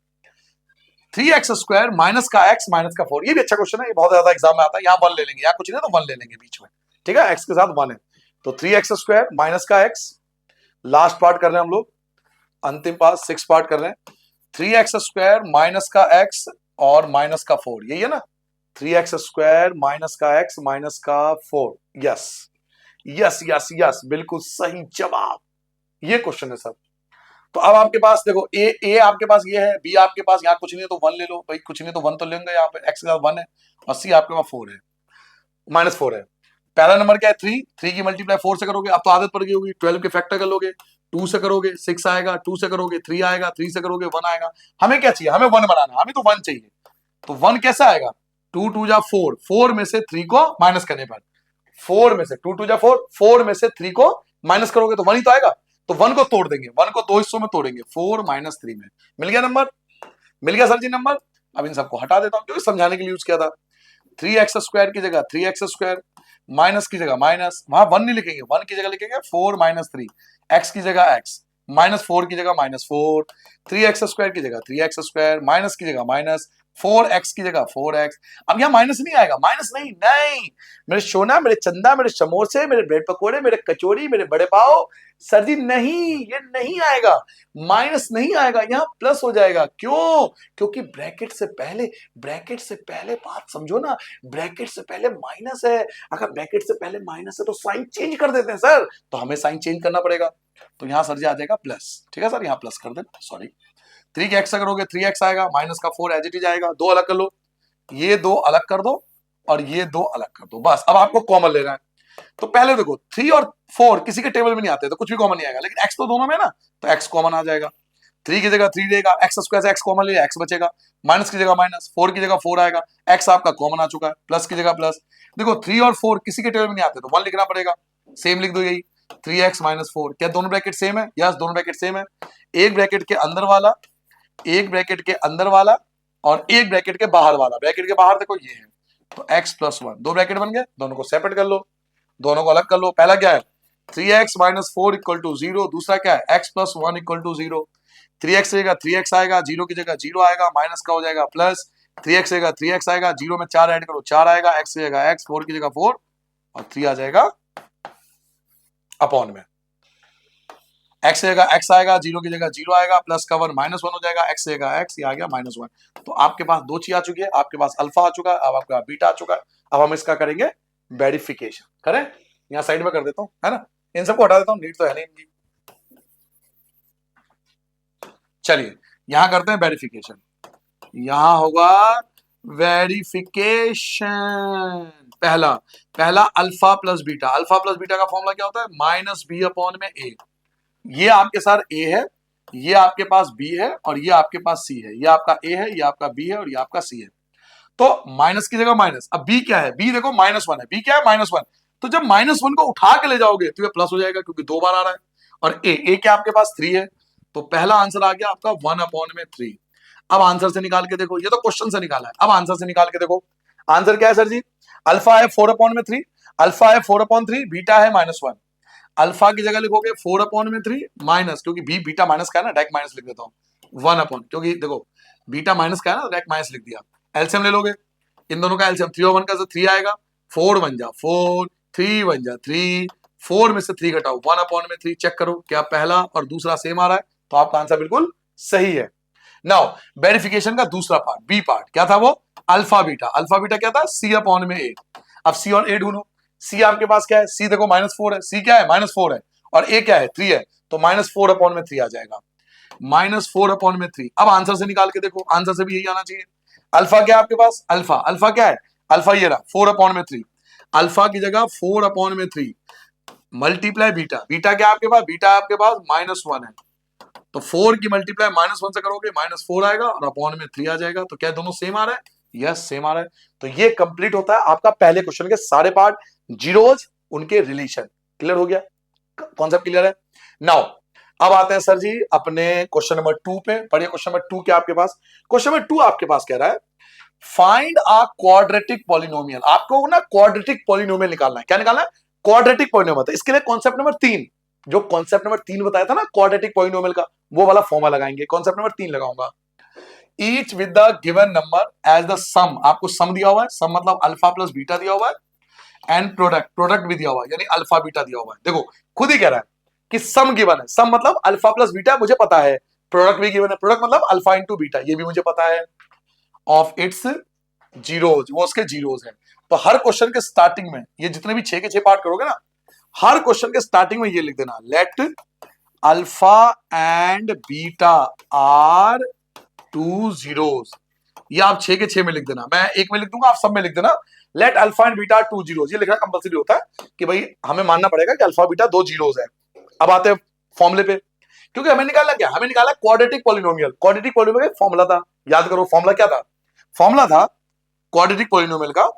3x² माइनस का x माइनस का 4। ये भी अच्छा क्वेश्चन है, ये बहुत ज्यादा एग्जाम में आता है। यहाँ 1 ले लेंगे, यहाँ कुछ नहीं तो 1 ले लेंगे बीच में, ठीक है? x के साथ 1 है, तो 3x² माइनस का x। लास्ट पार्ट कर रहे हैं हम लोग, अंतिम पार्ट 6 पार्ट कर रहे हैं। 3x² माइनस का x और माइनस का 4, यही है ना? 3x² माइनस का x माइनस का 4, यस यस यस यस, बिल्कुल सही जवाब, ये क्वेश्चन है सर। तो अब आपके पास देखो ए आपके पास ये है, बी आपके पास यहाँ कुछ नहीं है तो 1 ले लो भाई, कुछ नहीं तो 1 तो लेंगे, यहाँ पे x के साथ 1 है और सी आपके पास 4 है, -4 है। पहला नंबर क्या है? 3 की मल्टीप्लाई 4 से करोगे, अब तो आदत पड़ गई होगी, 12 के फैक्टर कर लोगे, 2 से करोगे 6 आएगा, 2 से करोगे 3 आएगा, 3 से करोगे 1 आएगा। हमें क्या चाहिए? हमें 1 बनाना, हमें तो 1 चाहिए। तो 1 कैसा आएगा? 2 2 जा 4, 4 में से 3 को माइनस करने पर, 4 में से 2 2 जा 4, 4 में से 3 को माइनस करोगे तो 1 ही तो आएगा। तो 1 को तोड़ देंगे, 1 को 2 हिस्सों में तोड़ेंगे, 4 - 3 में। मिल गया नंबर? मिल गया सर जी नंबर? अब इन सबको हटा देता हूं क्योंकि समझाने के लिए यूज किया था। 3x² की जगह 3x², माइनस की जगह माइनस, वहां 1 नहीं लिखेंगे, 1 की जगह लिखेंगे 4 - 3, x की जगह x, -4 की जगह -4, 3x² की जगह 3x², माइनस की जगह माइनस, 4x की जगह 4x। अब यहाँ माइनस नहीं आएगा, माइनस नहीं, नहीं मेरे सोना, मेरे चंदा, मेरे समोसे, मेरे ब्रेड पकोड़े, मेरे कचौड़ी, मेरे बड़े पाव, सर जी नहीं, ये नहीं आएगा, माइनस नहीं आएगा, यहाँ प्लस हो जाएगा। क्यों? क्योंकि ब्रैकेट से पहले बात समझो ना, ब्रैकेट से पहले माइनस है। अगर ब्रैकेट से पहले माइनस है तो साइन चेंज कर देते हैं सर, तो हमें साइन चेंज करना पड़ेगा। तो यहाँ सर जी आ जाएगा प्लस, ठीक है सर, यहाँ प्लस कर देना, सॉरी 3x करोगे 3x आएगा, माइनस का 4 एज इट इज आएगा। दो अलग कर लो, ये दो अलग कर दो और ये दो अलग कर दो, बस। अब आपको कॉमन लेना है, तो पहले देखो 3 और 4 किसी के टेबल में नहीं आते तो कुछ भी कॉमन नहीं आएगा, लेकिन x तो दोनों में ना, तो x कॉमन आ जाएगा। 3 की जगह 3 रहेगा, एक्स स्क्वायर से x कॉमन ले, x बचेगा, माइनस की जगह माइनस, 4 की जगह 4 आएगा, x आपका कॉमन आ चुका है, प्लस की जगह प्लस। देखो 3 और 4 किसी के टेबल में नहीं आते तो 1 लिखना पड़ेगा, सेम लिख दो, यही 3x माइनस 4। क्या दोनों ब्रैकेट सेम है? यस, दोनों ब्रैकेट सेम है। एक ब्रैकेट के अंदर वाला, एक ब्रैकेट के अंदर वाला और एक ब्रैकेट के बाहर वाला। ब्रैकेट के बाहर देखो ये है, तो x प्लस 1, दो ब्रैकेट बन गए, दोनों को सेपरेट कर लो, दोनों को अलग कर लो। पहला क्या है 3x माइनस 4 इक्वल टू 0, दूसरा क्या है x plus 1 equal to 0। 3x रहेगा 3x आएगा, 0 की जगह 0 आएगा, माइनस का हो जाएगा प्लस, 3x रहेगा 3x आएगा, 0 में 4 ऐड करो 4 आएगा, x रहेगा x, 4 की जगह 4 और 3 आ जाएगा अपॉन में। x रहेगा x आएगा, 0 की जगह 0 आएगा, प्लस का 1 माइनस 1 हो जाएगा, x रहेगा x, ये आ गया माइनस 1। तो आपके पास दो चीज आ चुकी है, आपके पास अल्फा आ चुका है, अब आपका बीटा आ चुका है। अब हम इसका करेंगे वेरिफिकेशन, करें? यहाँ साइड में कर देता हूँ, है ना, इन सबको हटा देता हूँ, नीड तो है नहीं इनकी। चलिए यहां करते हैं वेरिफिकेशन, यहां होगा वेरिफिकेशन। पहला alpha plus beta, alpha plus beta का फॉर्मूला क्या होता है? माइनस बी अपॉन में ए। ये आपके साथ ए है, ये आपके पास बी है और ये आपके पास सी है, ये आपका ए है, ये आपका बी है और ये आपका सी है। तो माइनस की जगह माइनस, अब बी क्या है? बी देखो माइनस 1 है, बी क्या है? माइनस 1। तो जब माइनस 1 को उठा के ले जाओगे तो ये प्लस हो जाएगा क्योंकि दो बार आ रहा है। और ए क्या आपके पास 3 है, तो पहला आंसर आ गया आपका 1 अपॉन में 3। अब आंसर से निकाल के देखो, ये तो क्वेश्चन से निकाला है, अब आंसर से निकाल के देखो। आंसर क्या है सर जी? अल्फा है 4 अपॉन में 3, अल्फा है 4 अपॉन 3, बीटा है माइनस 1। अल्फा की जगह लिखोगे 4 अपॉन में 3 माइनस, क्योंकि बी बीटा माइनस का है ना, डायरेक्ट माइनस लिख देता हूं 1 अपॉन, क्योंकि देखो बीटा माइनस का है ना, डायरेक्ट माइनस लिख दिया। एलसीएम ले लोगे, इन दोनों का एलसीएम 3 और 1 का से 3 आएगा, 4 बन जा 4, 3 बन जा 3, 4 में से 3 घटाओ 1 अपॉन में 3, चेक करो क्या पहला और दूसरा सेम आ रहा है, तो आपका आंसर बिल्कुल सही है। नाउ वेरिफिकेशन का दूसरा पार्ट, बी पार्ट, क्या था वो? Alpha beta. अल्फा बीटा क्या था? सी अपॉन में ए। अब सी और ए ढूंढो, सी आपके पास क्या है? सी देखो माइनस 4 है, सी क्या है? माइनस 4 है, और ए क्या है? 3 है, तो माइनस 4 अपॉन में 3 आ जाएगा, माइनस 4 अपॉन में 3। अब आंसर से निकाल के देखो, आंसर से भी यही आना चाहिए। अल्फा क्या है आपके पास? अल्फा, अल्फा क्या है? अल्फा ये रहा 4 अपॉन में 3, अल्फा की जगह 4 अपॉन में 3 मल्टीप्लाई बीटा। बीटा क्या आपके पास? बीटा आपके पास माइनस 1 है, तो 4 की मल्टीप्लाई माइनस 1 से करोगे माइनस 4 आएगा और अपॉन में 3 आ जाएगा। तो क्या दोनों सेम आ रहा है? यस सेम आ रहा है। तो ये कंप्लीट होता है आपका पहले क्वेश्चन के सारे पार्ट, जीरोज, उनके रिलेशन। क्लियर हो गया? कॉन्सेप्ट क्लियर है? नाउ अब आते हैं सर जी अपने क्वेश्चन नंबर 2 पे। पढ़िए क्वेश्चन नंबर 2 क्या आपके पास? क्वेश्चन नंबर 2 आपके पास कह रहा है फाइंड अ क्वाड्रेटिक पॉलिनोमियल। आपको ना क्वाड्रेटिक पॉलिनोमियल निकालना है। क्या निकालना है? Quadratic polynomial. तो इसके लिए कॉन्सेप्ट नंबर 3, जो कॉन्सेप्ट नंबर 3 बताया था ना क्वाड्रेटिक पॉलिनोमियल का, वो वाला फॉर्मूला लगाएंगे। कॉन्सेप्ट नंबर 3 लगाऊंगा, each with the given number as the sum. आपको सम दिया हुआ है, सम मतलब अल्फा प्लस बीटा दिया हुआ है, एंड प्रोडक्ट, प्रोडक्ट भी दिया हुआ है, यानी अल्फा बीटा दिया हुआ है। देखो खुद ही कह रहा है कि सम गिवन है, सम मतलब अल्फा प्लस बीटा मुझे पता है, प्रोडक्ट भी गिवन है, प्रोडक्ट मतलब अल्फा इंटू बीटा, ये भी मुझे पता है, ऑफ इट्स जीरोज, वो उसके जीरोज है। तो हर क्वेश्चन के स्टार्टिंग में ये जितने भी 6 के 6 पार्ट करोगे ना, हर क्वेश्चन के स्टार्टिंग में ये लिख देना, let alpha and beta are two zeros. ये आप 6 के 6 में लिख देना, मैं एक में लिख दूंगा, आप सब में लिख देना, let alpha and beta two zeros. ये लिखना कंपलसरी होता है कि भाई हमें मानना पड़ेगा कि अल्फा बीटा दो जीरोज है। अब आते हैं फॉर्मूले पे, क्योंकि हमें निकालना क्या? हमें निकाला क्वाड्रेटिक पॉलिनोमियल। क्वाड्रेटिक पॉलिनोमियल का फॉर्मूला था, याद करो फॉर्मूला क्या था? फॉर्मूला था क्वाड्रेटिक पॉलिनोमियल का,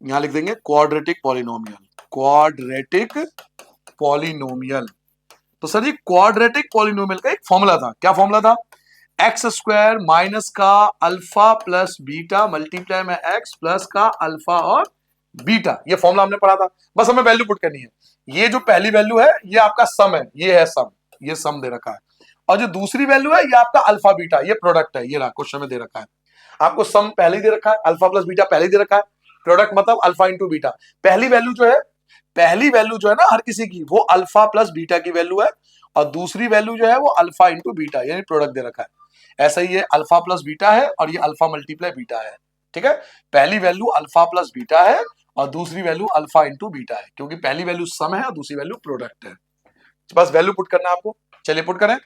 यहां लिख देंगे क्वाड्रेटिक पॉलिनोमियल, क्वाड्रेटिक पॉलिनोमियल। तो सर जी क्वाड्रेटिक पॉलिनोमियल का एक फॉर्मूला था, क्या फॉर्मूला था? एक्स स्क्वायर माइनस का अल्फा प्लस बीटा मल्टीप्लाई में एक्स प्लस का अल्फा और बीटा। ये फॉर्मूला हमने पढ़ा था, बस हमें वैल्यू पुट करनी है। ये जो पहली वैल्यू है ये आपका सम है, ये है सम, ये सम दे रखा है, और जो दूसरी वैल्यू है ये आपका अल्फा बीटा, ये प्रोडक्ट है, ये रहा क्वेश्चन में दे रखा है। आपको सम पहले ही दे रखा है, अल्फा प्लस बीटा पहले ही दे रखा है, प्रोडक्ट मतलब अल्फा इंटू बीटा। पहली वैल्यू जो है ना हर किसी की, वो अल्फा प्लस बीटा की वैल्यू है, और दूसरी वैल्यू जो है वो अल्फा इंटू बीटा यानी प्रोडक्ट दे रखा है। ऐसा ही ये अल्फा प्लस बीटा है और ये अल्फा मल्टीप्लाई बीटा है। ठीक है, पहली वैल्यू अल्फा प्लस बीटा है और दूसरी वैल्यू अल्फा इंटू बीटा है, क्योंकि पहली वैल्यू सम है और दूसरी वैल्यू प्रोडक्ट है। बस वैल्यू पुट करना है आपको। चलिए पुट करें,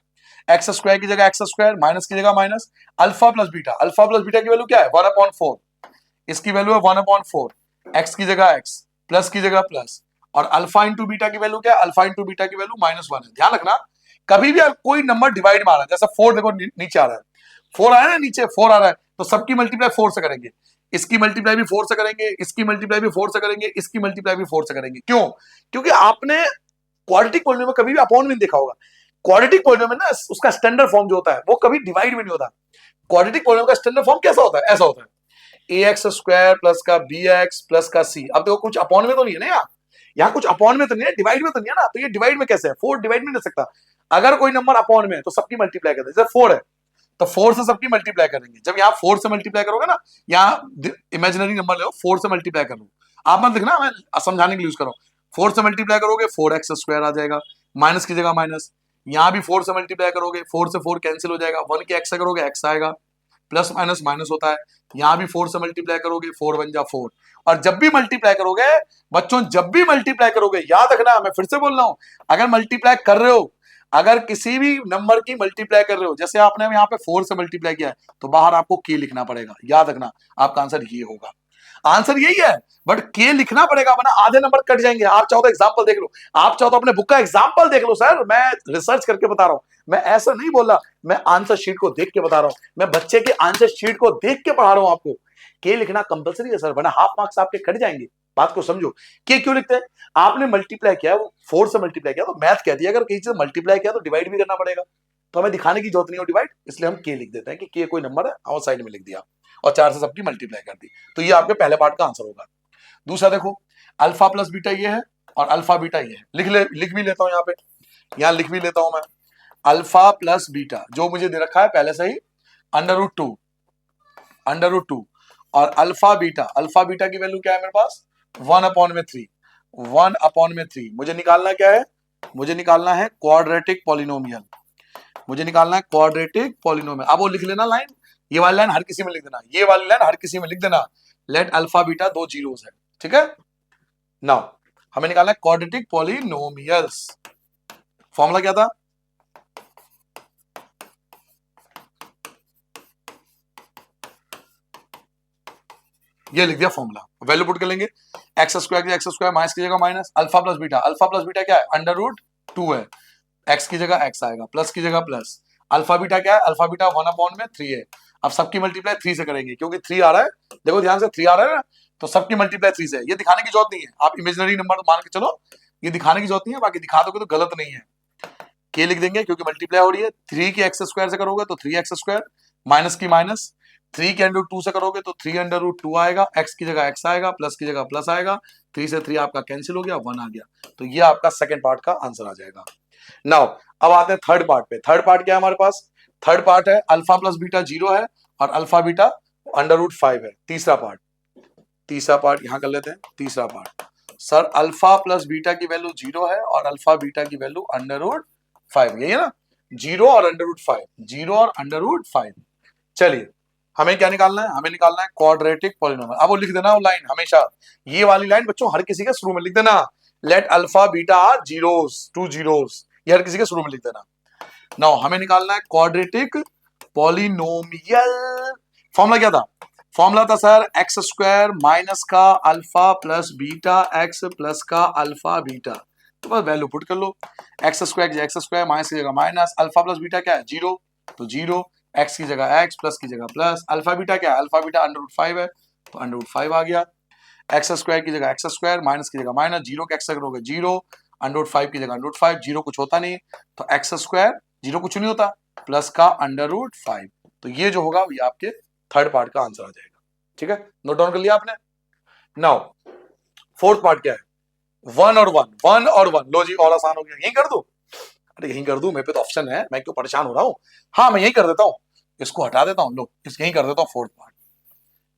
एक्स स्क्वायर की जगह एक्स स्क्वायर, माइनस की जगह माइनस, अल्फा प्लस बीटा की वैल्यू क्या है 1/4, इसकी वैल्यू है 1/4, एक्स की जगह एक्स, प्लस की जगह प्लस, और अल्फा इंटू बीटा की वैल्यू क्या है, अल्फा इंटू बीटा की वैल्यू -1 है। ध्यान रखना कभी भी कोई नंबर डिवाइड में आ रहा है, जैसा 4 देखो नीचे आ रहा है, 4 आया ना नीचे, 4 आ रहा है, तो सबकी मल्टीप्लाई 4 से करेंगे, इसकी मल्टीप्लाई भी 4 से करेंगे, इसकी मल्टीप्लाई भी 4 से करेंगे, इसकी मल्टीप्लाई भी 4 से करेंगे। क्यों? क्योंकि आपने क्वाड्रेटिक पॉलिनोमियल में कभी भी अपॉन में देखा होगा। क्वाड्रेटिक पॉलिनोमियल में ना उसका स्टैंडर्ड फॉर्म जो होता है वो कभी डिवाइड में नहीं होता। क्वाड्रेटिक पॉलिनोमियल का स्टैंडर्ड फॉर्म कैसा होता है? ऐसा होता है ax स्क्वायर प्लस का bx प्लस का c। अब देखो कुछ अपॉन में तो नहीं है ना, यहाँ कुछ अपॉन में तो नहीं है, डिवाइड में तो नहीं है ना, तो ये डिवाइड में कैसे है? 4 डिवाइड में नहीं दे सकता। अगर कोई नंबर अपॉन में है तो सबकी मल्टीप्लाई करते हैं, जैसे 4 है तो 4 से सबकी मल्टीप्लाई करेंगे। जब यहाँ 4 से मल्टीप्लाई करोगे ना, यहाँ इमेजिनरी नंबर ले 4 से मल्टीप्लाई करो, आप मत लिखना, मैं समझाने के लिए यूज करो। 4 से मल्टीप्लाई करोगे 4x स्क्वायर आ जाएगा, माइनस की जगह माइनस, यहाँ भी 4 से मल्टीप्लाई करोगे 4 से 4 कैंसिल हो जाएगा, 1 के x से करोगे x आएगा, प्लस माइनस माइनस होता है। यहाँ भी 4 से मल्टीप्लाई करोगे 4 1 जा 4, और जब भी मल्टीप्लाई करोगे बच्चों, जब भी मल्टीप्लाई करोगे याद रखना, मैं फिर से बोल रहा हूं, अगर मल्टीप्लाई कर रहे हो, अगर किसी भी नंबर की मल्टीप्लाई कर रहे हो, जैसे आपने यहाँ पे 4 से मल्टीप्लाई किया है, तो बाहर आपको k लिखना पड़ेगा। याद रखना आपका आंसर ये होगा, आंसर यही है, बट के लिखना पड़ेगा वरना आधे नंबर कट जाएंगे। आप चाहो तो एग्जांपल देख लो, आप चाहो तो अपने बुक का एग्जांपल देख लो। सर मैं रिसर्च करके बता रहा हूं, मैं ऐसा नहीं बोल रहा, मैं आंसर शीट को देख के बता रहा हूं, मैं बच्चे के आंसर शीट को देख के पढ़ा रहा हूं आपको। के लिखना कंपलसरी है सर, वरना हाफ मार्क्स आपके कट जाएंगे। बात को समझो, के क्यों लिखते हैं? आपने मल्टीप्लाई किया, वो 4 से मल्टीप्लाई किया तो मैथ कहती है अगर किसी से मल्टीप्लाई किया तो डिवाइड भी करना पड़ेगा, तो हमें दिखाने की जरूरत नहीं हो डिवाइड, इसलिए हम के लिख देते हैं कि के कोई नंबर है और साइड में लिख दिया और 4 से सबकी मल्टीप्लाई कर दी। तो ये आपके पहले पार्ट का आंसर होगा। दूसरा देखो, अल्फा प्लस बीटा ये है और अल्फा बीटा ये है। लिख भी लेता हूं, यहाँ पे यहाँ लिख भी लेता हूं मैं, अल्फा प्लस बीटा जो मुझे दे रखा है पहले से ही √2 और अल्फा बीटा की वैल्यू क्या है मेरे पास 1/3। 1/3 मुझे निकालना क्या है? मुझे निकालना है क्वाड्रेटिक पॉलिनोमियल, मुझे निकालना है क्वाड्रेटिक पॉलिनोमियल। अब वो लिख लेना लाइन, ये वाली लाइन हर किसी में लिख देना, ये वाली लाइन हर किसी में लिख देना, लेट अल्फा बीटा 2 जीरोस है। ठीक है, नाउ हमें निकालना है क्वाड्रेटिक पॉलिनोमियल्स। फॉर्मूला क्या था? ये लिख दिया फॉर्मूला, वैल्यू पुट कर लेंगे, एक्स स्क्वायर माइनस की जगह माइनस, अल्फा प्लस बीटा क्या है √2 है, एक्स की जगह एक्स आएगा, प्लस की जगह प्लस, अल्फा बीटा क्या है? अल्फा बीटा 1/3 है। अब सबकी मल्टीप्लाई 3 से करेंगे, क्योंकि 3 आ रहा है, देखो ध्यान से 3 आ रहा है ना, तो सबकी मल्टीप्लाई 3 से। ये दिखाने की जरूरत नहीं है, आप इमेजिनरी नंबर मान के चलो, ये दिखाने की जरूरत नहीं है, बाकी दिखा दोगे तो गलत नहीं है। के लिख देंगे क्योंकि मल्टीप्लाई हो रही है, 3 की एक्स स्क्वायर से करोगे तो 3x स्क्वायर, माइनस की माइनस, 3 के √2 से करोगे तो 3 √2 आएगा, x की जगह x आएगा, प्लस की जगह प्लस आएगा, 3 से 3 आपका कैंसिल हो गया, 1 आ गया। तो ये आपका सेकंड पार्ट का आंसर आ जाएगा। नाउ अब आते हैं थर्ड पार्ट पे। थर्ड पार्ट क्या है हमारे पास? थर्ड पार्ट है अल्फा प्लस बीटा 0 है और अल्फा बीटा √5 है। तीसरा पार्ट यहां कर लेते हैं। तीसरा part, sir alpha plus beta की वैल्यू 0 है और अल्फा बीटा की वैल्यू √5, यही है ना, 0 और √5। चलिए हमें क्या निकालना है? हमें निकालना है क्वाड्रेटिक पॉलिनोमियल। अब वो लिख देना वो लाइन हमेशा, ये वाली लाइन बच्चों हर किसी के शुरू में लिख देना, let alpha beta are zeros, 2 zeros, ये हर किसी के शुरू में लिख देना। नाउ हमें निकालना है क्वाड्रेटिक पॉलिनोमियल। फॉर्मूला क्या था? फॉर्मूला था सर एक्स स्क्वायर माइनस का alpha plus beta x plus का अल्फा बीटा। तो बस वैल्यू पुट कर लो, एक्स स्क्वायर माइनस की जगह माइनस, अल्फा प्लस बीटा क्या है 0, तो 0, एक्स की जगह एक्स, प्लस की जगह प्लस, अल्फा बीटा क्या है? अल्फा बीटा √5 है, तो √5 आ गया, एक्स स्क्वायर की जगह एक्स स्क्वायर, माइनस की जगह माइनस, 0 के एक्स करोगे 0, √5 की जगह √5, 0 कुछ होता नहीं, तो एक्स स्क्वायर 0 कुछ नहीं होता, प्लस का √5। तो ये जो होगा ये आपके थर्ड पार्ट का आंसर आ जाएगा। ठीक है, नोट डाउन कर लिया आपने। नाउ फोर्थ पार्ट क्या है? 1 और 1, लो जी और आसान हो गया, यही कर दूं? अरे यही कर दूं, मेरे पे तो ऑप्शन है, मैं क्यों परेशान हो रहा हूं। हाँ मैं यही कर देता हूं, इसको हटा देता हूं, लो यही कर देता हूं फोर्थ पार्ट।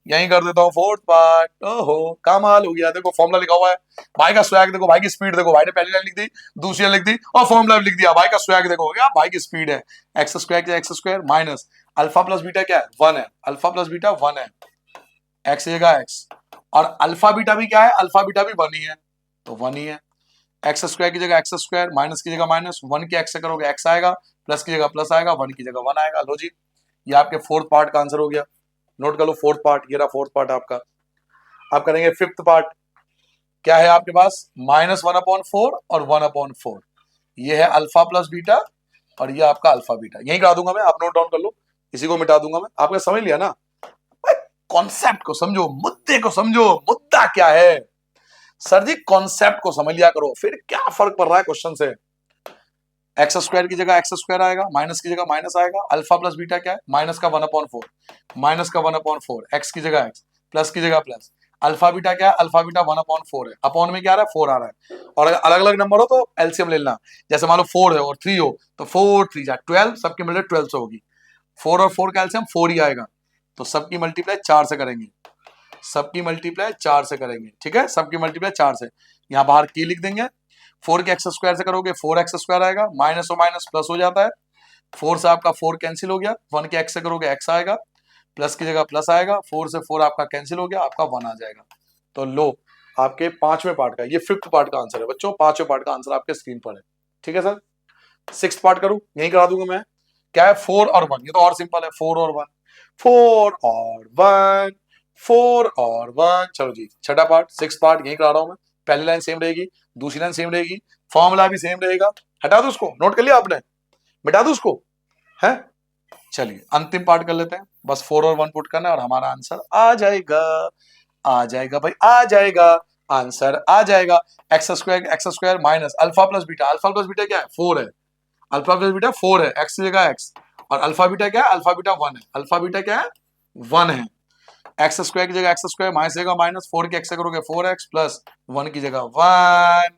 यहीं कर देता हूँ फोर्थ पार्ट। ओहो कमाल हो गया, देखो फॉर्मूला लिखा हुआ है, भाई का स्वैग देखो, भाई की स्पीड देखो, भाई ने पहली लाइन लिख दी, दूसरी लाइन लिख दी और फॉर्मूला लिख दिया, भाई का स्वैग देखो क्या, भाई की स्पीड है। X square x square minus alpha plus beta क्या है, 1 है, अल्फा प्लस बीटा 1 है, एक्स जगह एक्स, और अल्फा बीटा भी क्या है, अल्फा बीटा भी 1 ही है, तो 1 ही है। एक्स स्क्वायर की जगह एक्स स्क्वायर, माइनस की जगह माइनस, 1 के एक्स से करोगे एक्स आएगा, प्लस की जगह प्लस आएगा, 1 की जगह 1 आएगा। लो जी, ये आपके फोर्थ पार्ट का आंसर हो गया। नोट कर लो फोर्थ पार्ट, ये रहा फोर्थ पार्ट आपका। आप करेंगे फिफ्थ पार्ट, क्या है आपके पास, -1/4 और 1/4, ये है अल्फा प्लस बीटा और ये आपका अल्फा बीटा, यही करा दूंगा मैं, आप नोट डाउन कर लो, इसी को मिटा दूंगा मैं। आपने समझ लिया ना, कॉन्सेप्ट को समझो, मुद्दे को समझो, मुद्दा क्या है। सर जी कॉन्सेप्ट को समझ लिया करो, फिर क्या फर्क पड़ रहा है क्वेश्चन से। एक्स स्क्वायर की जगह एक्स स्क्वायर आएगा, माइनस की जगह माइनस आएगा, अल्फा प्लस बीटा क्या है, माइनस का 1/4, माइनस का 1/4, एक्स की जगह एक्स, प्लस की जगह प्लस, अल्फा बीटा क्या है, अल्फा बीटा 1/4 है, अपॉन में क्या आ रहा है, 4 आ रहा है। और अगर अलग अलग नंबर हो तो एलसीएम ले लेना, जैसे मान लो 4 है और 3 हो तो 4 3 जा 12, सबकी मिलकर 12 से होगी, 4 और 4 का एलसीएम 4 ही आएगा, तो सबकी मल्टीप्लाई 4 से करेंगे, सबकी मल्टीप्लाई 4 से करेंगे, ठीक है, सबकी मल्टीप्लाई 4 से, यहाँ बाहर की लिख देंगे, 4 के एक्स स्क्वायर से करोगे 4x स्क्वायर आएगा, माइनस और माइनस प्लस हो जाता है, 4 से आपका 4 कैंसिल हो गया, 1 के एक्स से करोगे एक्स आएगा, प्लस की जगह प्लस आएगा, 4 से 4 आपका कैंसिल हो गया, आपका 1 आ जाएगा। तो लो आपके पांचवें पार्ट का, ये फिफ्थ पार्ट का आंसर है बच्चों, पांचवें पार्ट का आंसर आपके स्क्रीन पर है, ठीक है सर। सिक्स पार्ट करूं, यही करा दूंगा मैं, क्या है 4 और 1, ये तो और सिंपल है, 4 और 1, 4 और 1, 4 और 1। चलो जी छठा पार्ट, सिक्स पार्ट यही करा रहा हूं मैं, पहली लाइन सेम रहेगी, दूसरी लाइन सेम रहेगी, फॉर्मूला भी सेम रहेगा, हटा दो उसको, नोट कर लिया आपने, मिटा दो उसको, है। चलिए अंतिम पार्ट कर लेते हैं, बस 4 और 1 पुट करना है और हमारा आंसर आ जाएगा, आ जाएगा भाई, आ जाएगा, आंसर आ जाएगा। X square minus alpha plus beta, alpha plus beta क्या है, 4 है, अल्फा प्लस बीटा 4 है, एक्स की जगह एक्स, और अल्फा बीटा क्या है, अल्फा बीटा 1 है, अल्फा बीटा क्या है, 1 है। एक्स स्क्वायर की जगह एक्स स्क्वायर, माइनस की जगह माइनस, 4 के एक्स से करोगे 4x प्लस 1 की जगह 1,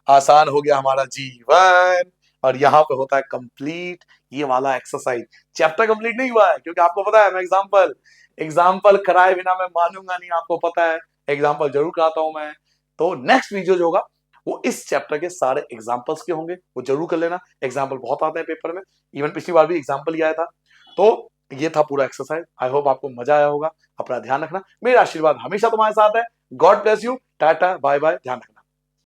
आसान हो गया हमारा जीवन। और यहाँ पे होता है कंप्लीट ये वाला एक्सरसाइज। चैप्टर कंप्लीट नहीं हुआ है क्योंकि आपको पता है मैं एग्जांपल एग्जांपल कराए बिना मैं मानूंगा नहीं, आपको पता है एग्जांपल जरूर कराता हूं मैं। तो नेक्स्ट वीडियो जो होगा वो इस चैप्टर के सारे एग्जांपल्स के होंगे, वो जरूर कर लेना, एग्जांपल बहुत आते हैं पेपर में, इवन पिछली बार भी एग्जांपल ही आया था। तो ये था पूरा एक्सरसाइज, आई होप आपको मजा आया होगा। अपना ध्यान रखना, मेरा आशीर्वाद हमेशा तुम्हारे साथ है। God bless you, tata bye bye, ध्यान रखना।